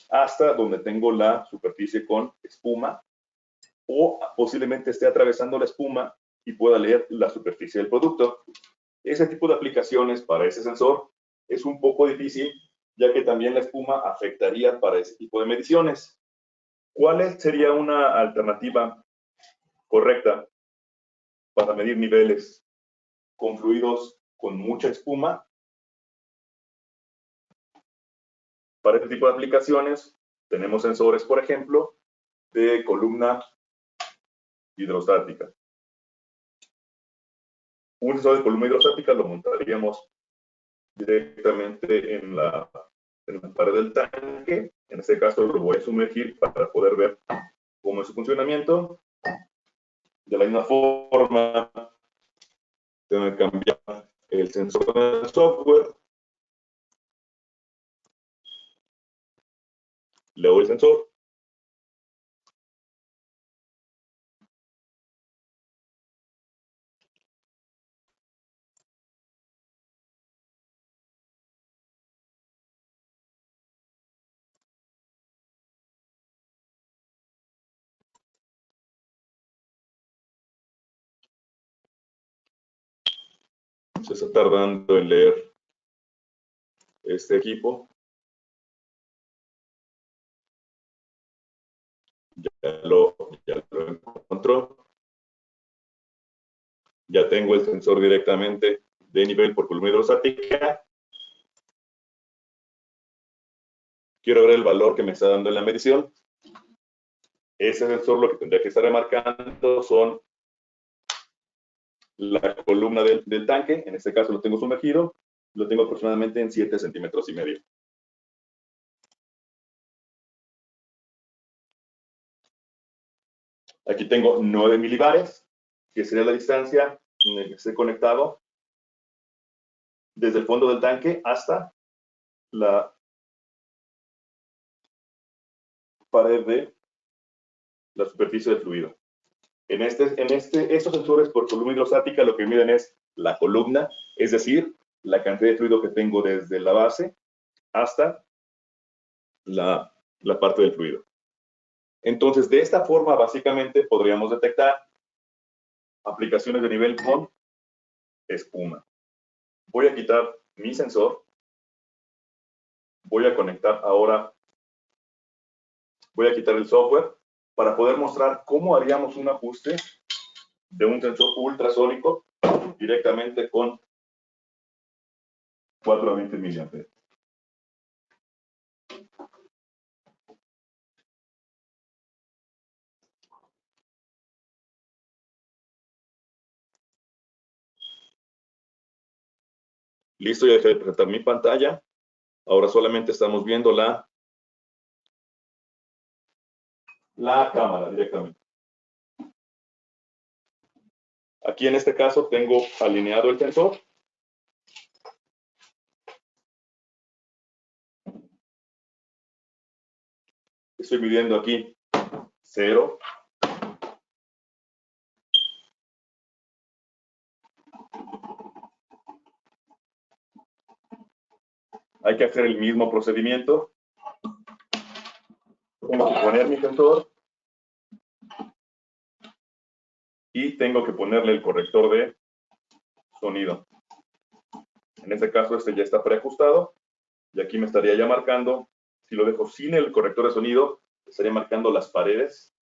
hasta donde tengo la superficie con espuma, o posiblemente esté atravesando la espuma y pueda leer la superficie del producto. Ese tipo de aplicaciones para ese sensor es un poco difícil, ya que también la espuma afectaría para ese tipo de mediciones. ¿Cuál sería una alternativa correcta para medir niveles con fluidos con mucha espuma Para este tipo de aplicaciones, tenemos sensores, por ejemplo, de columna hidrostática. Un sensor de columna hidrostática lo montaríamos directamente en la pared del tanque. En este caso lo voy a sumergir para poder ver cómo es su funcionamiento. De la misma forma, tengo que cambiar el sensor del software. Le doy el sensor. Se está tardando en leer este equipo. Ya lo encontró. Ya tengo el sensor directamente de nivel por columna hidrostática. Quiero ver el valor que me está dando en la medición. Ese sensor lo que tendría que estar remarcando son la columna del tanque. En este caso lo tengo sumergido. Lo tengo aproximadamente en 7,5 centímetros. Aquí tengo 9 milibares, que sería la distancia en la que esté conectado desde el fondo del tanque hasta la pared de la superficie del fluido. Estos sensores por columna hidrostática lo que miden es la columna, es decir, la cantidad de fluido que tengo desde la base hasta la parte del fluido. Entonces, de esta forma, básicamente, podríamos detectar aplicaciones de nivel con espuma. Voy a quitar mi sensor. Voy a conectar ahora, voy a quitar el software para poder mostrar cómo haríamos un ajuste de un sensor ultrasónico directamente con 420 mA. Listo, ya dejé de presentar mi pantalla. Ahora solamente estamos viendo la cámara directamente. Aquí en este caso tengo alineado el sensor. Estoy midiendo aquí 0. Hay que hacer el mismo procedimiento. Tengo que poner mi sensor y tengo que ponerle el corrector de sonido. En este caso, este ya está preajustado y aquí me estaría ya marcando, si lo dejo sin el corrector de sonido, estaría marcando las paredes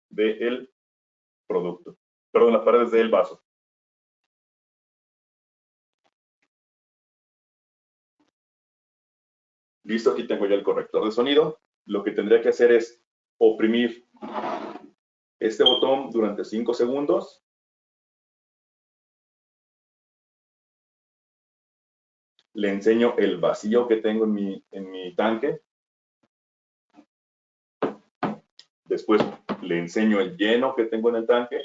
del producto. Perdón, las paredes del vaso. Listo, aquí tengo ya el corrector de sonido. Lo que tendría que hacer es oprimir este botón durante 5 segundos. Le enseño el vacío que tengo en mi tanque. Después le enseño el lleno que tengo en el tanque.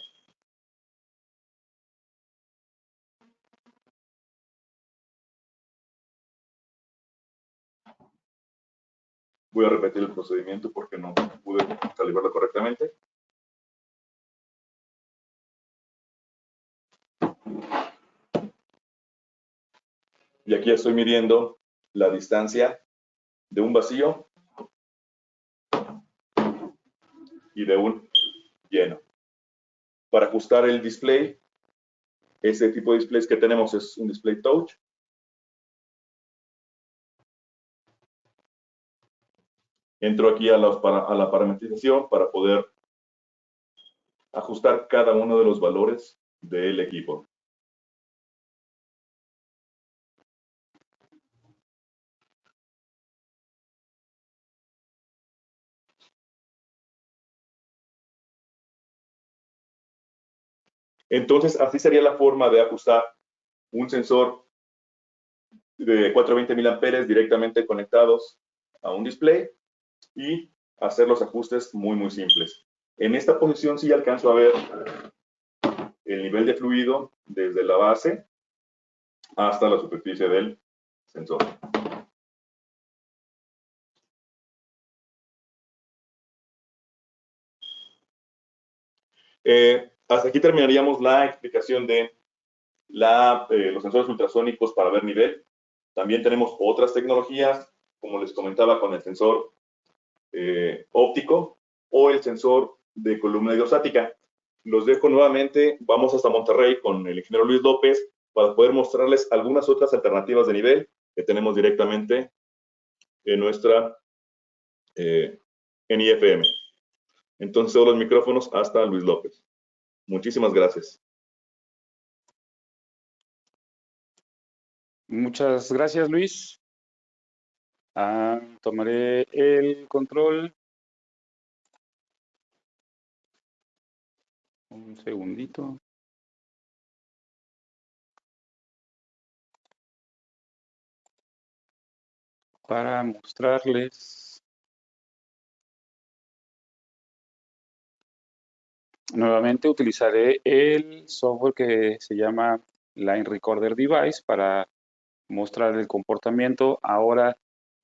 Voy a repetir el procedimiento porque no pude calibrarlo correctamente. Y aquí estoy midiendo la distancia de un vacío y de un lleno. Para ajustar el display, ese tipo de displays que tenemos es un display touch. Entro aquí a la parametrización para poder ajustar cada uno de los valores del equipo. Entonces, así sería la forma de ajustar un sensor de 420 mil amperes directamente conectados a un display y hacer los ajustes muy, muy simples. En esta posición sí alcanzo a ver el nivel de fluido desde la base hasta la superficie del sensor. Hasta aquí terminaríamos la explicación de los sensores ultrasónicos para ver nivel. También tenemos otras tecnologías, como les comentaba, con el sensor óptico o el sensor de columna hidrostática. Los dejo nuevamente, vamos hasta Monterrey con el ingeniero Luis López para poder mostrarles algunas otras alternativas de nivel que tenemos directamente en nuestra en IFM. Entonces, todos los micrófonos hasta Luis López. Muchísimas gracias. Muchas gracias, Luis. Tomaré el control. Un segundito. Para mostrarles nuevamente utilizaré el software que se llama Line Recorder Device para mostrar el comportamiento ahora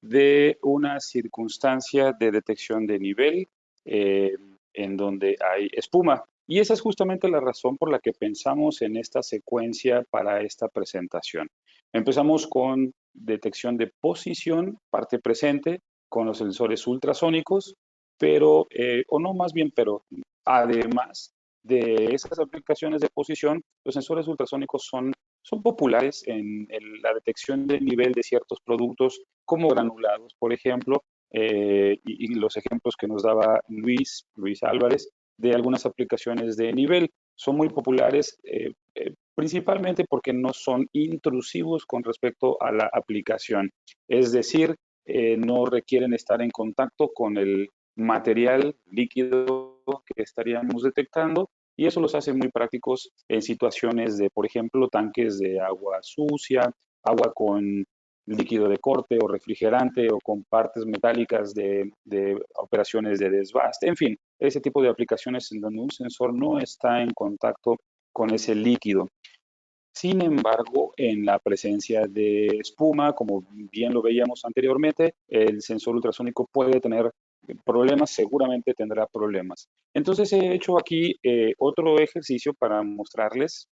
de una circunstancia de detección de nivel en donde hay espuma. Y esa es justamente la razón por la que pensamos en esta secuencia para esta presentación. Empezamos con detección de posición, parte presente, con los sensores ultrasónicos, pero, o no más bien, pero además de esas aplicaciones de posición, los sensores ultrasónicos son populares en la detección del nivel de ciertos productos como granulados, por ejemplo, y los ejemplos que nos daba Luis Álvarez de algunas aplicaciones de nivel. Son muy populares principalmente porque no son intrusivos con respecto a la aplicación. Es decir, no requieren estar en contacto con el material líquido que estaríamos detectando y eso los hace muy prácticos en situaciones de, por ejemplo, tanques de agua sucia, agua con líquido de corte o refrigerante o con partes metálicas de operaciones de desbaste, en fin, ese tipo de aplicaciones en donde un sensor no está en contacto con ese líquido. Sin embargo, en la presencia de espuma, como bien lo veíamos anteriormente, el sensor ultrasónico puede tener problemas, seguramente tendrá problemas. Entonces he hecho aquí otro ejercicio para mostrarles.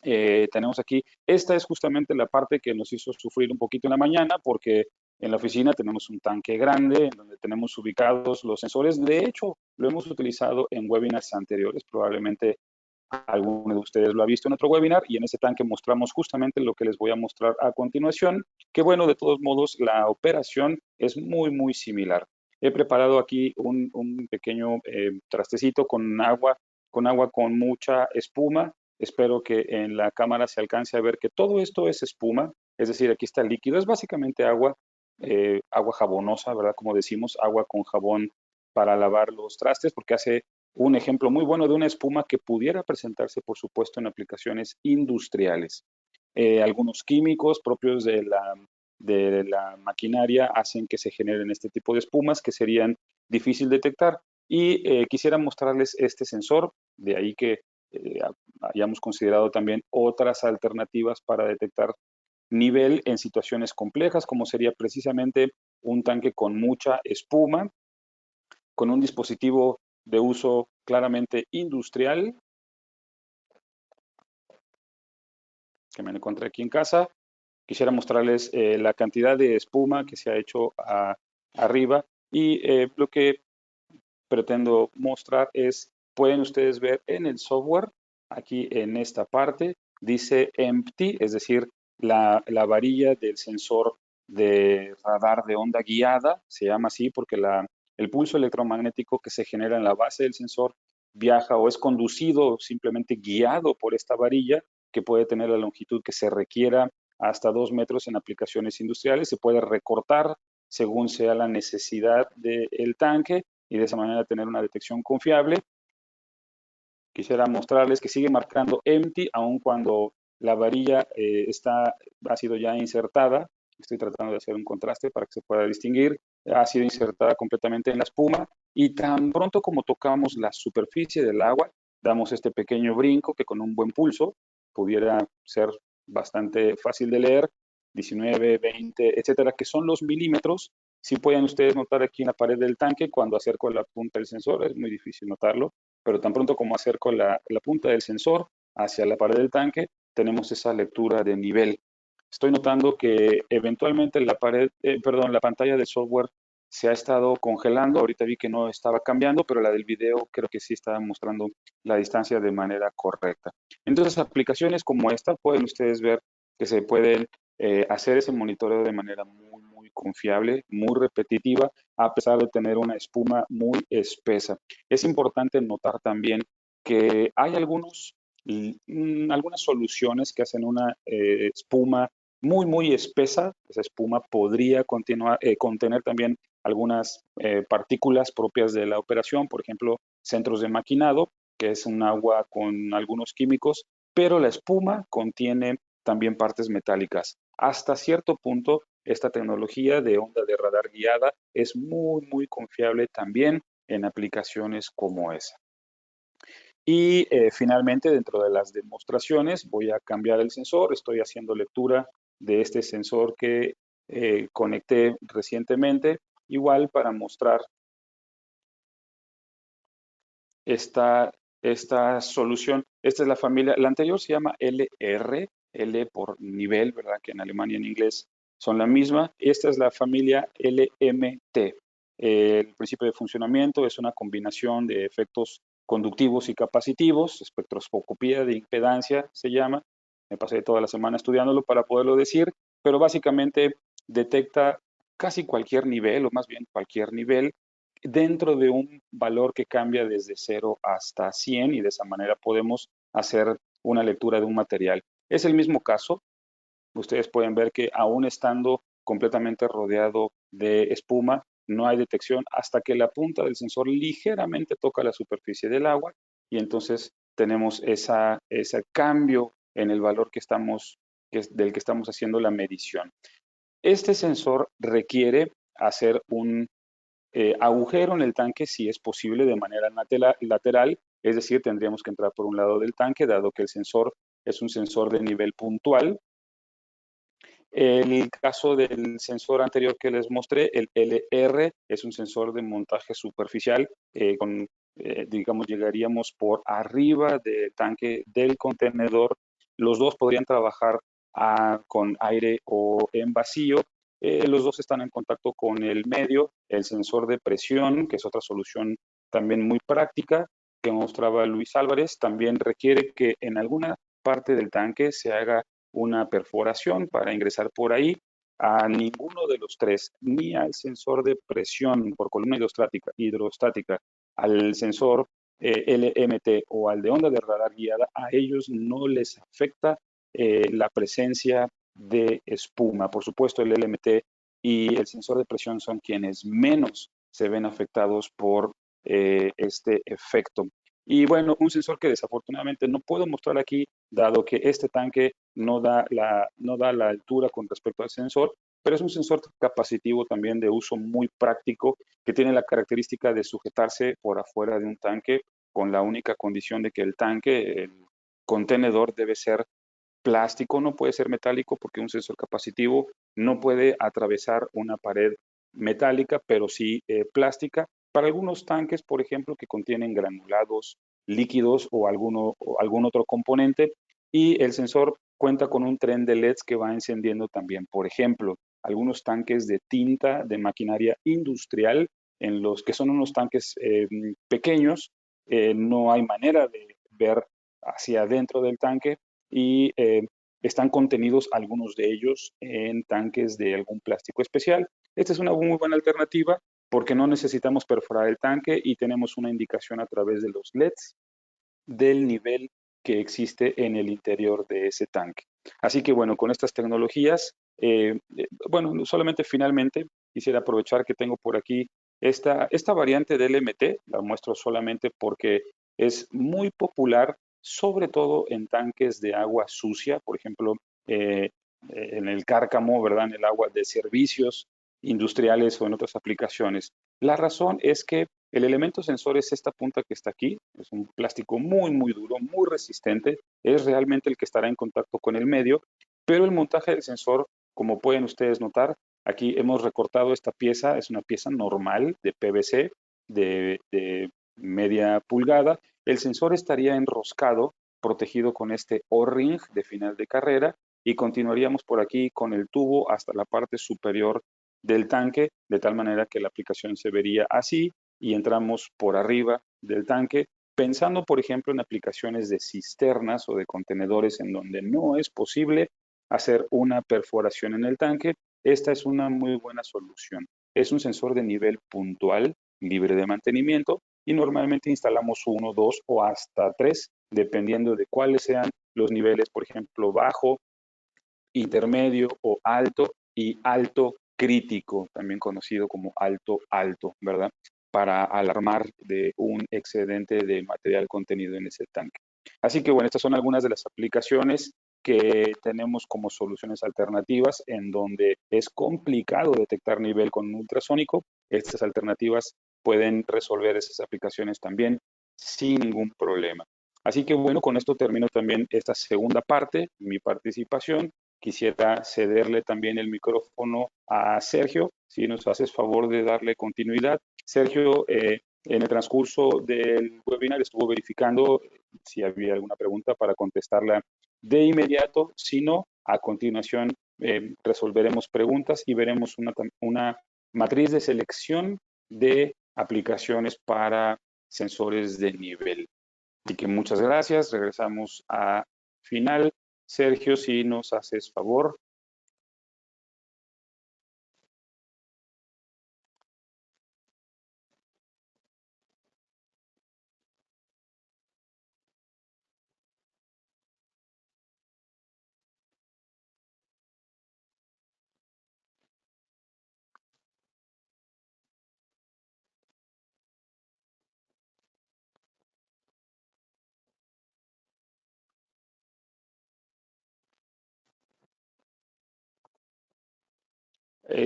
Tenemos aquí, esta es justamente la parte que nos hizo sufrir un poquito en la mañana porque en la oficina tenemos un tanque grande en donde tenemos ubicados los sensores. De hecho, lo hemos utilizado en webinars anteriores, probablemente alguno de ustedes lo ha visto en otro webinar y en ese tanque mostramos justamente lo que les voy a mostrar a continuación, que bueno, de todos modos, la operación es muy, muy similar. He preparado aquí un pequeño trastecito con agua con mucha espuma. Espero que en la cámara se alcance a ver que todo esto es espuma, es decir, aquí está el líquido, es básicamente agua, agua jabonosa, ¿verdad? Como decimos, agua con jabón para lavar los trastes, porque hace un ejemplo muy bueno de una espuma que pudiera presentarse, por supuesto, en aplicaciones industriales. Algunos químicos propios de la maquinaria hacen que se generen este tipo de espumas que serían difícil detectar. Y quisiera mostrarles este sensor, de ahí que hayamos considerado también otras alternativas para detectar nivel en situaciones complejas, como sería precisamente un tanque con mucha espuma, con un dispositivo de uso claramente industrial, que me encontré aquí en casa. Quisiera mostrarles la cantidad de espuma que se ha hecho arriba y lo que pretendo mostrar es, pueden ustedes ver en el software, aquí en esta parte, dice empty, es decir, la varilla del sensor de radar de onda guiada, se llama así porque el pulso electromagnético que se genera en la base del sensor viaja o es conducido, simplemente guiado por esta varilla, que puede tener la longitud que se requiera hasta 2 metros en aplicaciones industriales, se puede recortar según sea la necesidad del tanque y de esa manera tener una detección confiable. Quisiera mostrarles que sigue marcando empty, aun cuando la varilla ha sido ya insertada. Estoy tratando de hacer un contraste para que se pueda distinguir. Ha sido insertada completamente en la espuma y tan pronto como tocamos la superficie del agua, damos este pequeño brinco que con un buen pulso pudiera ser bastante fácil de leer, 19, 20, etcétera, que son los milímetros. Si pueden ustedes notar aquí en la pared del tanque, cuando acerco la punta del sensor, es muy difícil notarlo, pero tan pronto como acerco la punta del sensor hacia la pared del tanque, tenemos esa lectura de nivel. Estoy notando que eventualmente la pantalla del software se ha estado congelando. Ahorita vi que no estaba cambiando, pero la del video creo que sí estaba mostrando la distancia de manera correcta. Entonces, aplicaciones como esta pueden ustedes ver que se pueden hacer ese monitoreo de manera muy, muy confiable, muy repetitiva, a pesar de tener una espuma muy espesa. Es importante notar también que hay algunas soluciones que hacen una espuma muy, muy espesa. Esa espuma podría contener también algunas partículas propias de la operación, por ejemplo, centros de maquinado, que es un agua con algunos químicos, pero la espuma contiene también partes metálicas. Hasta cierto punto, esta tecnología de onda de radar guiada es muy, muy confiable también en aplicaciones como esa. Y finalmente, dentro de las demostraciones, voy a cambiar el sensor. Estoy haciendo lectura de este sensor que conecté recientemente, igual para mostrar esta solución. Esta es la familia, la anterior se llama LR, L por nivel, ¿verdad? Que en alemán y en inglés son la misma. Esta es la familia LMT. El principio de funcionamiento es una combinación de efectos conductivos y capacitivos, espectroscopía de impedancia se llama. Me pasé toda la semana estudiándolo para poderlo decir, pero básicamente detecta casi cualquier nivel, o más bien cualquier nivel, dentro de un valor que cambia desde 0 hasta 100 y de esa manera podemos hacer una lectura de un material. Es el mismo caso. Ustedes pueden ver que aún estando completamente rodeado de espuma, no hay detección hasta que la punta del sensor ligeramente toca la superficie del agua y entonces tenemos ese cambio en el valor del que estamos haciendo la medición. Este sensor requiere hacer un agujero en el tanque si es posible de manera lateral, es decir, tendríamos que entrar por un lado del tanque, dado que el sensor es un sensor de nivel puntual. El caso del sensor anterior que les mostré, el LR, es un sensor de montaje superficial, digamos, llegaríamos por arriba del tanque del contenedor. Los dos podrían trabajar con aire o en vacío. Los dos están en contacto con el medio. El sensor de presión, que es otra solución también muy práctica que mostraba Luis Álvarez, también requiere que en alguna parte del tanque se haga una perforación para ingresar por ahí. A ninguno de los tres, ni al sensor de presión por columna hidrostática, al sensor LMT o al de onda de radar guiada, a ellos no les afecta la presencia de espuma. Por supuesto, el LMT y el sensor de presión son quienes menos se ven afectados por este efecto. Y bueno, un sensor que desafortunadamente no puedo mostrar aquí, dado que este tanque no da la altura con respecto al sensor, pero es un sensor capacitivo también de uso muy práctico que tiene la característica de sujetarse por afuera de un tanque con la única condición de que el tanque, el contenedor debe ser plástico, no puede ser metálico porque un sensor capacitivo no puede atravesar una pared metálica, pero sí plástica. Para algunos tanques, por ejemplo, que contienen granulados líquidos o algún otro componente, y el sensor cuenta con un tren de LEDs que va encendiendo también. Por ejemplo, algunos tanques de tinta de maquinaria industrial, en los que son unos tanques pequeños, no hay manera de ver hacia adentro del tanque y están contenidos algunos de ellos en tanques de algún plástico especial. Esta es una muy buena alternativa porque no necesitamos perforar el tanque y tenemos una indicación a través de los LEDs del nivel que existe en el interior de ese tanque. Así que bueno, con estas tecnologías, bueno, solamente finalmente quisiera aprovechar que tengo por aquí esta variante del MT, la muestro solamente porque Es muy popular, sobre todo en tanques de agua sucia, por ejemplo, en el cárcamo, ¿verdad? En el agua de servicios industriales o en otras aplicaciones. La razón es que el elemento sensor es esta punta que está aquí, es un plástico muy, muy duro, muy resistente, es realmente el que estará en contacto con el medio, pero el montaje del sensor, como pueden ustedes notar, aquí hemos recortado esta pieza, es una pieza normal de PVC de media pulgada. El sensor estaría enroscado, protegido con este O-ring de final de carrera, y continuaríamos por aquí con el tubo hasta la parte superior del tanque, de tal manera que la aplicación se vería así y entramos por arriba del tanque, pensando, por ejemplo, en aplicaciones de cisternas o de contenedores en donde no es posible hacer una perforación en el tanque. Esta es una muy buena solución. Es un sensor de nivel puntual, libre de mantenimiento, y normalmente instalamos uno, dos o hasta tres, dependiendo de cuáles sean los niveles, por ejemplo, bajo, intermedio o alto, y alto crítico, también conocido como alto alto, ¿verdad? Para alarmar de un excedente de material contenido en ese tanque. Así que bueno, estas son algunas de las aplicaciones que tenemos como soluciones alternativas en donde es complicado detectar nivel con un ultrasónico. Estas alternativas pueden resolver esas aplicaciones también sin ningún problema. Así que bueno, con esto termino también esta segunda parte, mi participación. Quisiera cederle también el micrófono a Sergio, si nos haces favor de darle continuidad. Sergio, en el transcurso del webinar estuvo verificando si había alguna pregunta para contestarla de inmediato. Si no, a continuación resolveremos preguntas y veremos una matriz de selección de aplicaciones para sensores de nivel. Así que muchas gracias. Regresamos a final. Sergio, si nos haces favor.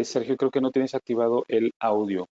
Sergio, creo que no tienes activado el audio.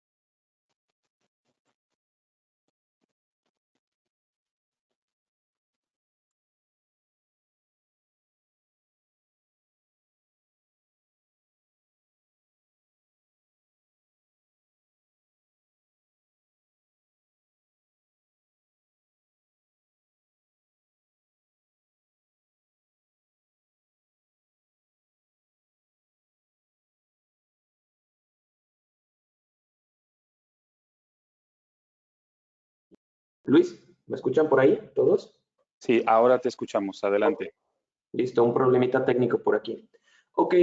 Luis, ¿me escuchan por ahí todos? Sí, ahora te escuchamos. Adelante. Listo, un problemita técnico por aquí. Ok,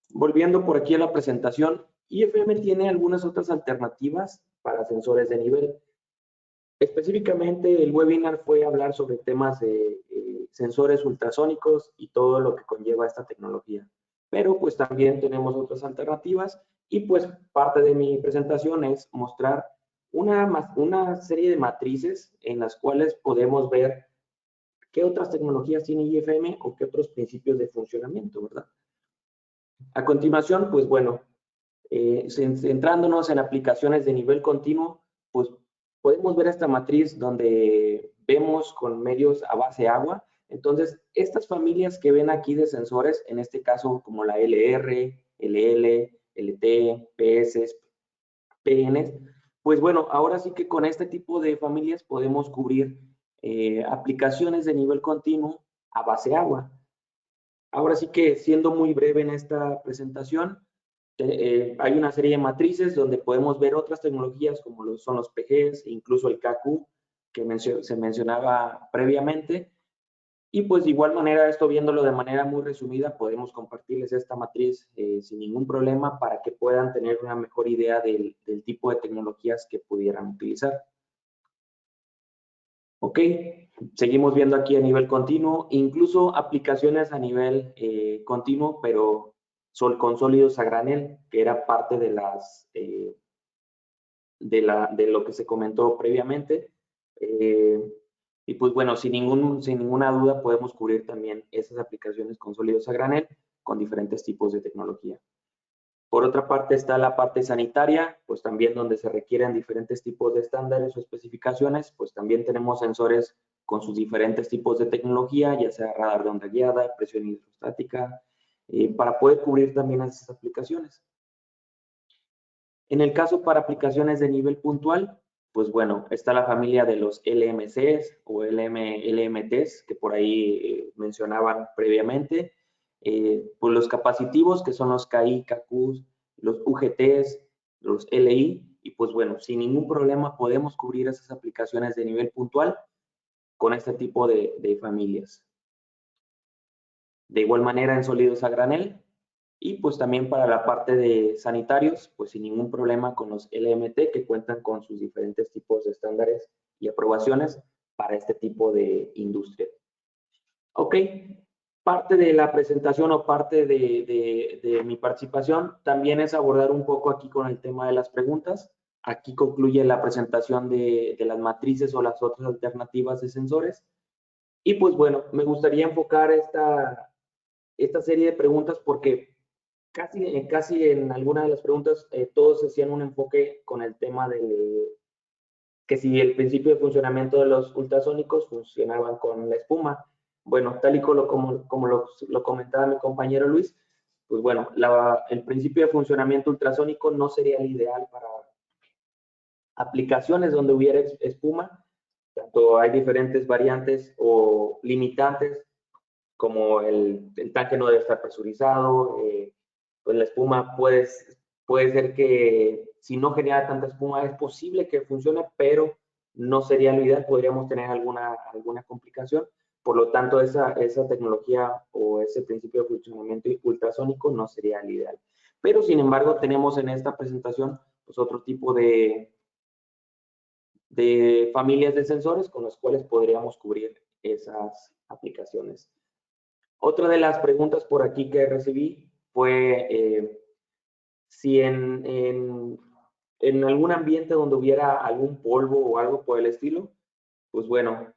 volviendo por aquí a la presentación, IFM tiene algunas otras alternativas para sensores de nivel. Específicamente, el webinar fue hablar sobre temas de sensores ultrasónicos y todo lo que conlleva esta tecnología. Pero pues también tenemos otras alternativas y pues parte de mi presentación es mostrar una serie de matrices en las cuales podemos ver qué otras tecnologías tiene IFM o qué otros principios de funcionamiento, ¿verdad? A continuación, pues bueno, centrándonos en aplicaciones de nivel continuo, pues podemos ver esta matriz donde vemos con medios a base agua. Entonces, estas familias que ven aquí de sensores, en este caso como la LR, LL, LT, PS, PNs, pues bueno, ahora sí que con este tipo de familias podemos cubrir aplicaciones de nivel continuo a base agua. Ahora sí que siendo muy breve en esta presentación, hay una serie de matrices donde podemos ver otras tecnologías como son los PGs e incluso el KQ que se mencionaba previamente. Y pues de igual manera, esto viéndolo de manera muy resumida, podemos compartirles esta matriz sin ningún problema para que puedan tener una mejor idea del tipo de tecnologías que pudieran utilizar. Ok, seguimos viendo aquí a nivel continuo, incluso aplicaciones a nivel continuo, pero con sólidos a granel, que era parte de de lo que se comentó previamente. Y pues bueno, sin ninguna duda podemos cubrir también esas aplicaciones con sólidos a granel con diferentes tipos de tecnología. Por otra parte está la parte sanitaria, pues también donde se requieren diferentes tipos de estándares o especificaciones, pues también tenemos sensores con sus diferentes tipos de tecnología, ya sea radar de onda guiada, presión hidrostática, para poder cubrir también esas aplicaciones. En el caso para aplicaciones de nivel puntual, pues bueno, está la familia de los LMCs o LMTs que por ahí mencionaban previamente, pues los capacitivos que son los KI, KQs, los UGTs, los LI, y pues bueno, sin ningún problema podemos cubrir esas aplicaciones de nivel puntual con este tipo de familias. De igual manera en sólidos a granel, y pues también para la parte de sanitarios, pues sin ningún problema con los LMT que cuentan con sus diferentes tipos de estándares y aprobaciones para este tipo de industria. Ok, parte de la presentación o parte de mi participación también es abordar un poco aquí con el tema de las preguntas. Aquí concluye la presentación de las matrices o las otras alternativas de sensores. Y pues bueno, me gustaría enfocar esta serie de preguntas porque casi en alguna de las preguntas todos hacían un enfoque con el tema de que si el principio de funcionamiento de los ultrasónicos funcionaban con la espuma. Bueno, tal y como lo comentaba mi compañero Luis, pues bueno, el principio de funcionamiento ultrasónico no sería el ideal para aplicaciones donde hubiera espuma. Tanto hay diferentes variantes o limitantes como el tanque no debe estar presurizado, pues la espuma puede ser que si no genera tanta espuma es posible que funcione, pero no sería lo ideal, podríamos tener alguna complicación. Por lo tanto, esa tecnología o ese principio de funcionamiento ultrasónico no sería el ideal. Pero, sin embargo, tenemos en esta presentación pues, otro tipo de familias de sensores con los cuales podríamos cubrir esas aplicaciones. Otra de las preguntas por aquí que recibí fue si en algún ambiente donde hubiera algún polvo o algo por el estilo, pues bueno,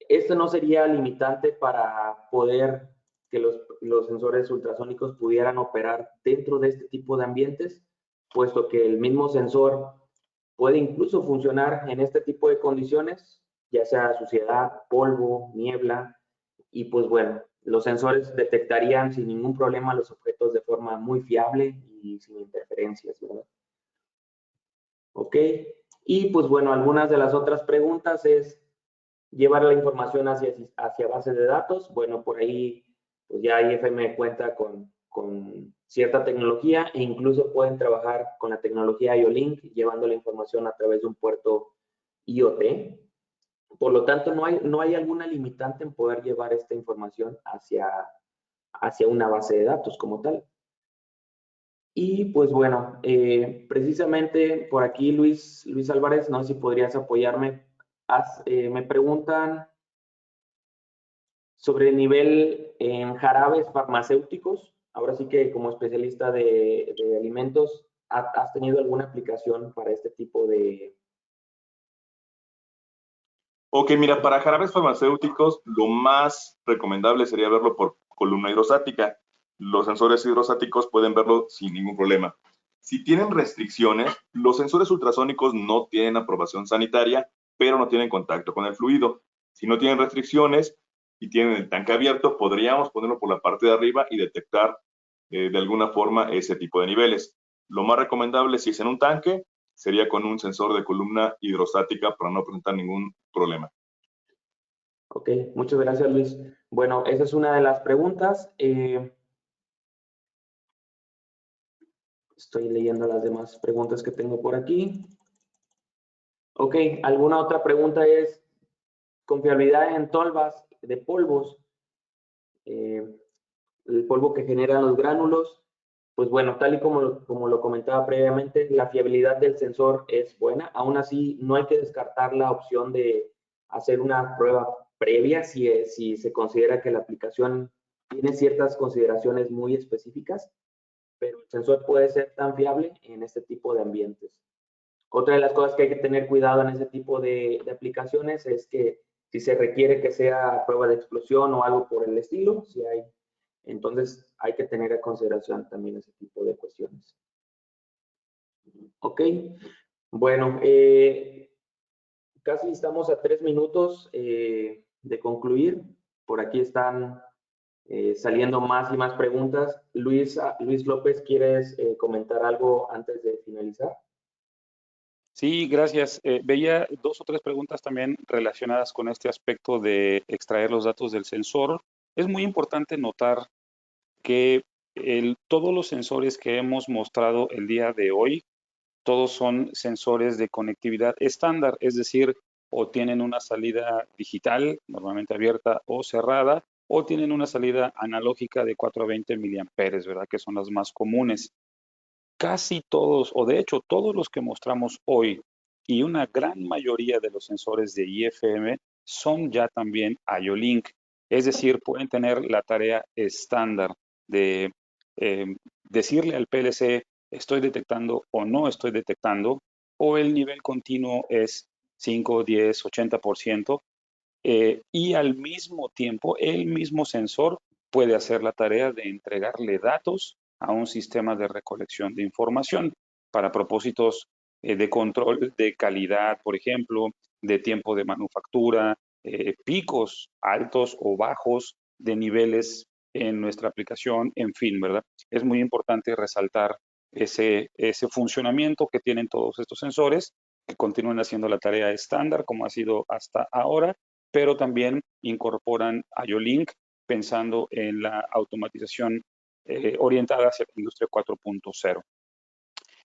esto no sería limitante para poder que los sensores ultrasónicos pudieran operar dentro de este tipo de ambientes, puesto que el mismo sensor puede incluso funcionar en este tipo de condiciones, ya sea suciedad, polvo, niebla, y pues bueno, los sensores detectarían sin ningún problema los objetos de forma muy fiable y sin interferencias, ¿verdad? Ok, y pues bueno, algunas de las otras preguntas es llevar la información hacia bases de datos. Bueno, por ahí pues ya IFM cuenta con cierta tecnología e incluso pueden trabajar con la tecnología IO-Link llevando la información a través de un puerto IoT. Por lo tanto, no hay alguna limitante en poder llevar esta información hacia una base de datos como tal. Y pues bueno, precisamente por aquí Luis Álvarez, no sé si podrías apoyarme. Me preguntan sobre el nivel en jarabes farmacéuticos. Ahora sí que como especialista de alimentos, ¿has tenido alguna aplicación para este tipo de... Ok, mira, para jarabes farmacéuticos, lo más recomendable sería verlo por columna hidrostática. Los sensores hidrostáticos pueden verlo sin ningún problema. Si tienen restricciones, los sensores ultrasónicos no tienen aprobación sanitaria, pero no tienen contacto con el fluido. Si no tienen restricciones y tienen el tanque abierto, podríamos ponerlo por la parte de arriba y detectar de alguna forma ese tipo de niveles. Lo más recomendable, si es en un tanque, sería con un sensor de columna hidrostática para no presentar ningún problema. Ok, muchas gracias Luis. Bueno, esa es una de las preguntas. Estoy leyendo las demás preguntas que tengo por aquí. Ok, ¿alguna otra pregunta es confiabilidad en tolvas de polvos? El polvo que generan los gránulos. Pues bueno, tal y como lo comentaba previamente, la fiabilidad del sensor es buena. Aún así, no hay que descartar la opción de hacer una prueba previa si se considera que la aplicación tiene ciertas consideraciones muy específicas, pero el sensor puede ser tan fiable en este tipo de ambientes. Otra de las cosas que hay que tener cuidado en ese tipo de aplicaciones es que Si se requiere que sea prueba de explosión o algo por el estilo, si hay. Entonces, hay que tener en consideración también ese tipo de cuestiones. Ok, bueno, casi estamos a 3 minutos de concluir. Por aquí están saliendo más y más preguntas. Luis López, ¿quieres comentar algo antes de finalizar? Sí, gracias. Veía 2 o 3 preguntas también relacionadas con este aspecto de extraer los datos del sensor. Es muy importante notar que todos los sensores que hemos mostrado el día de hoy, todos son sensores de conectividad estándar, es decir, o tienen una salida digital, normalmente abierta o cerrada, o tienen una salida analógica de 420 miliamperes, ¿verdad? Que son las más comunes. Casi todos, o de hecho todos los que mostramos hoy y una gran mayoría de los sensores de IFM son ya también IO-Link, es decir, pueden tener la tarea estándar de decirle al PLC estoy detectando o no estoy detectando, o el nivel continuo es 5, 10, 80%, y al mismo tiempo el mismo sensor puede hacer la tarea de entregarle datos a un sistema de recolección de información para propósitos de control de calidad, por ejemplo, de tiempo de manufactura, picos altos o bajos de niveles en nuestra aplicación, en fin, ¿verdad? Es muy importante resaltar ese funcionamiento que tienen todos estos sensores, que continúen haciendo la tarea estándar como ha sido hasta ahora, pero también incorporan IO-Link pensando en la automatización orientada hacia la industria 4.0.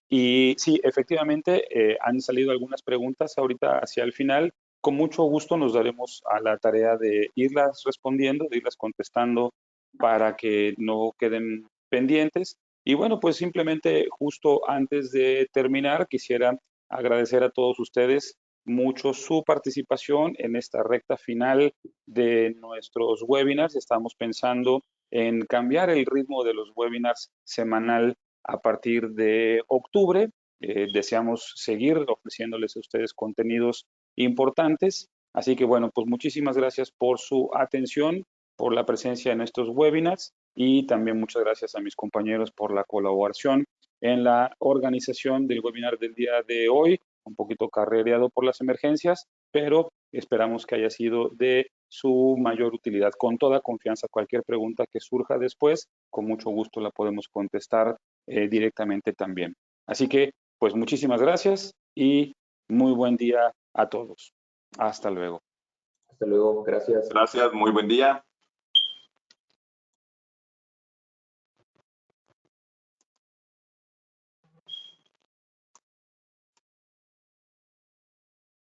Y sí, efectivamente, han salido algunas preguntas ahorita hacia el final. Con mucho gusto nos daremos a la tarea de irlas respondiendo, de irlas contestando para que no queden pendientes. Y bueno, pues simplemente justo antes de terminar, quisiera agradecer a todos ustedes mucho su participación en esta recta final de nuestros webinars. Estamos pensando en cambiar el ritmo de los webinars semanal a partir de octubre. Deseamos seguir ofreciéndoles a ustedes contenidos importantes. Así que bueno, pues muchísimas gracias por su atención, por la presencia en estos webinars y también muchas gracias a mis compañeros por la colaboración en la organización del webinar del día de hoy, un poquito carrereado por las emergencias, pero esperamos que haya sido de su mayor utilidad. Con toda confianza, cualquier pregunta que surja después, con mucho gusto la podemos contestar directamente también. Así que, pues muchísimas gracias y muy buen día a todos. Hasta luego. Hasta luego, gracias. Gracias, muy buen día.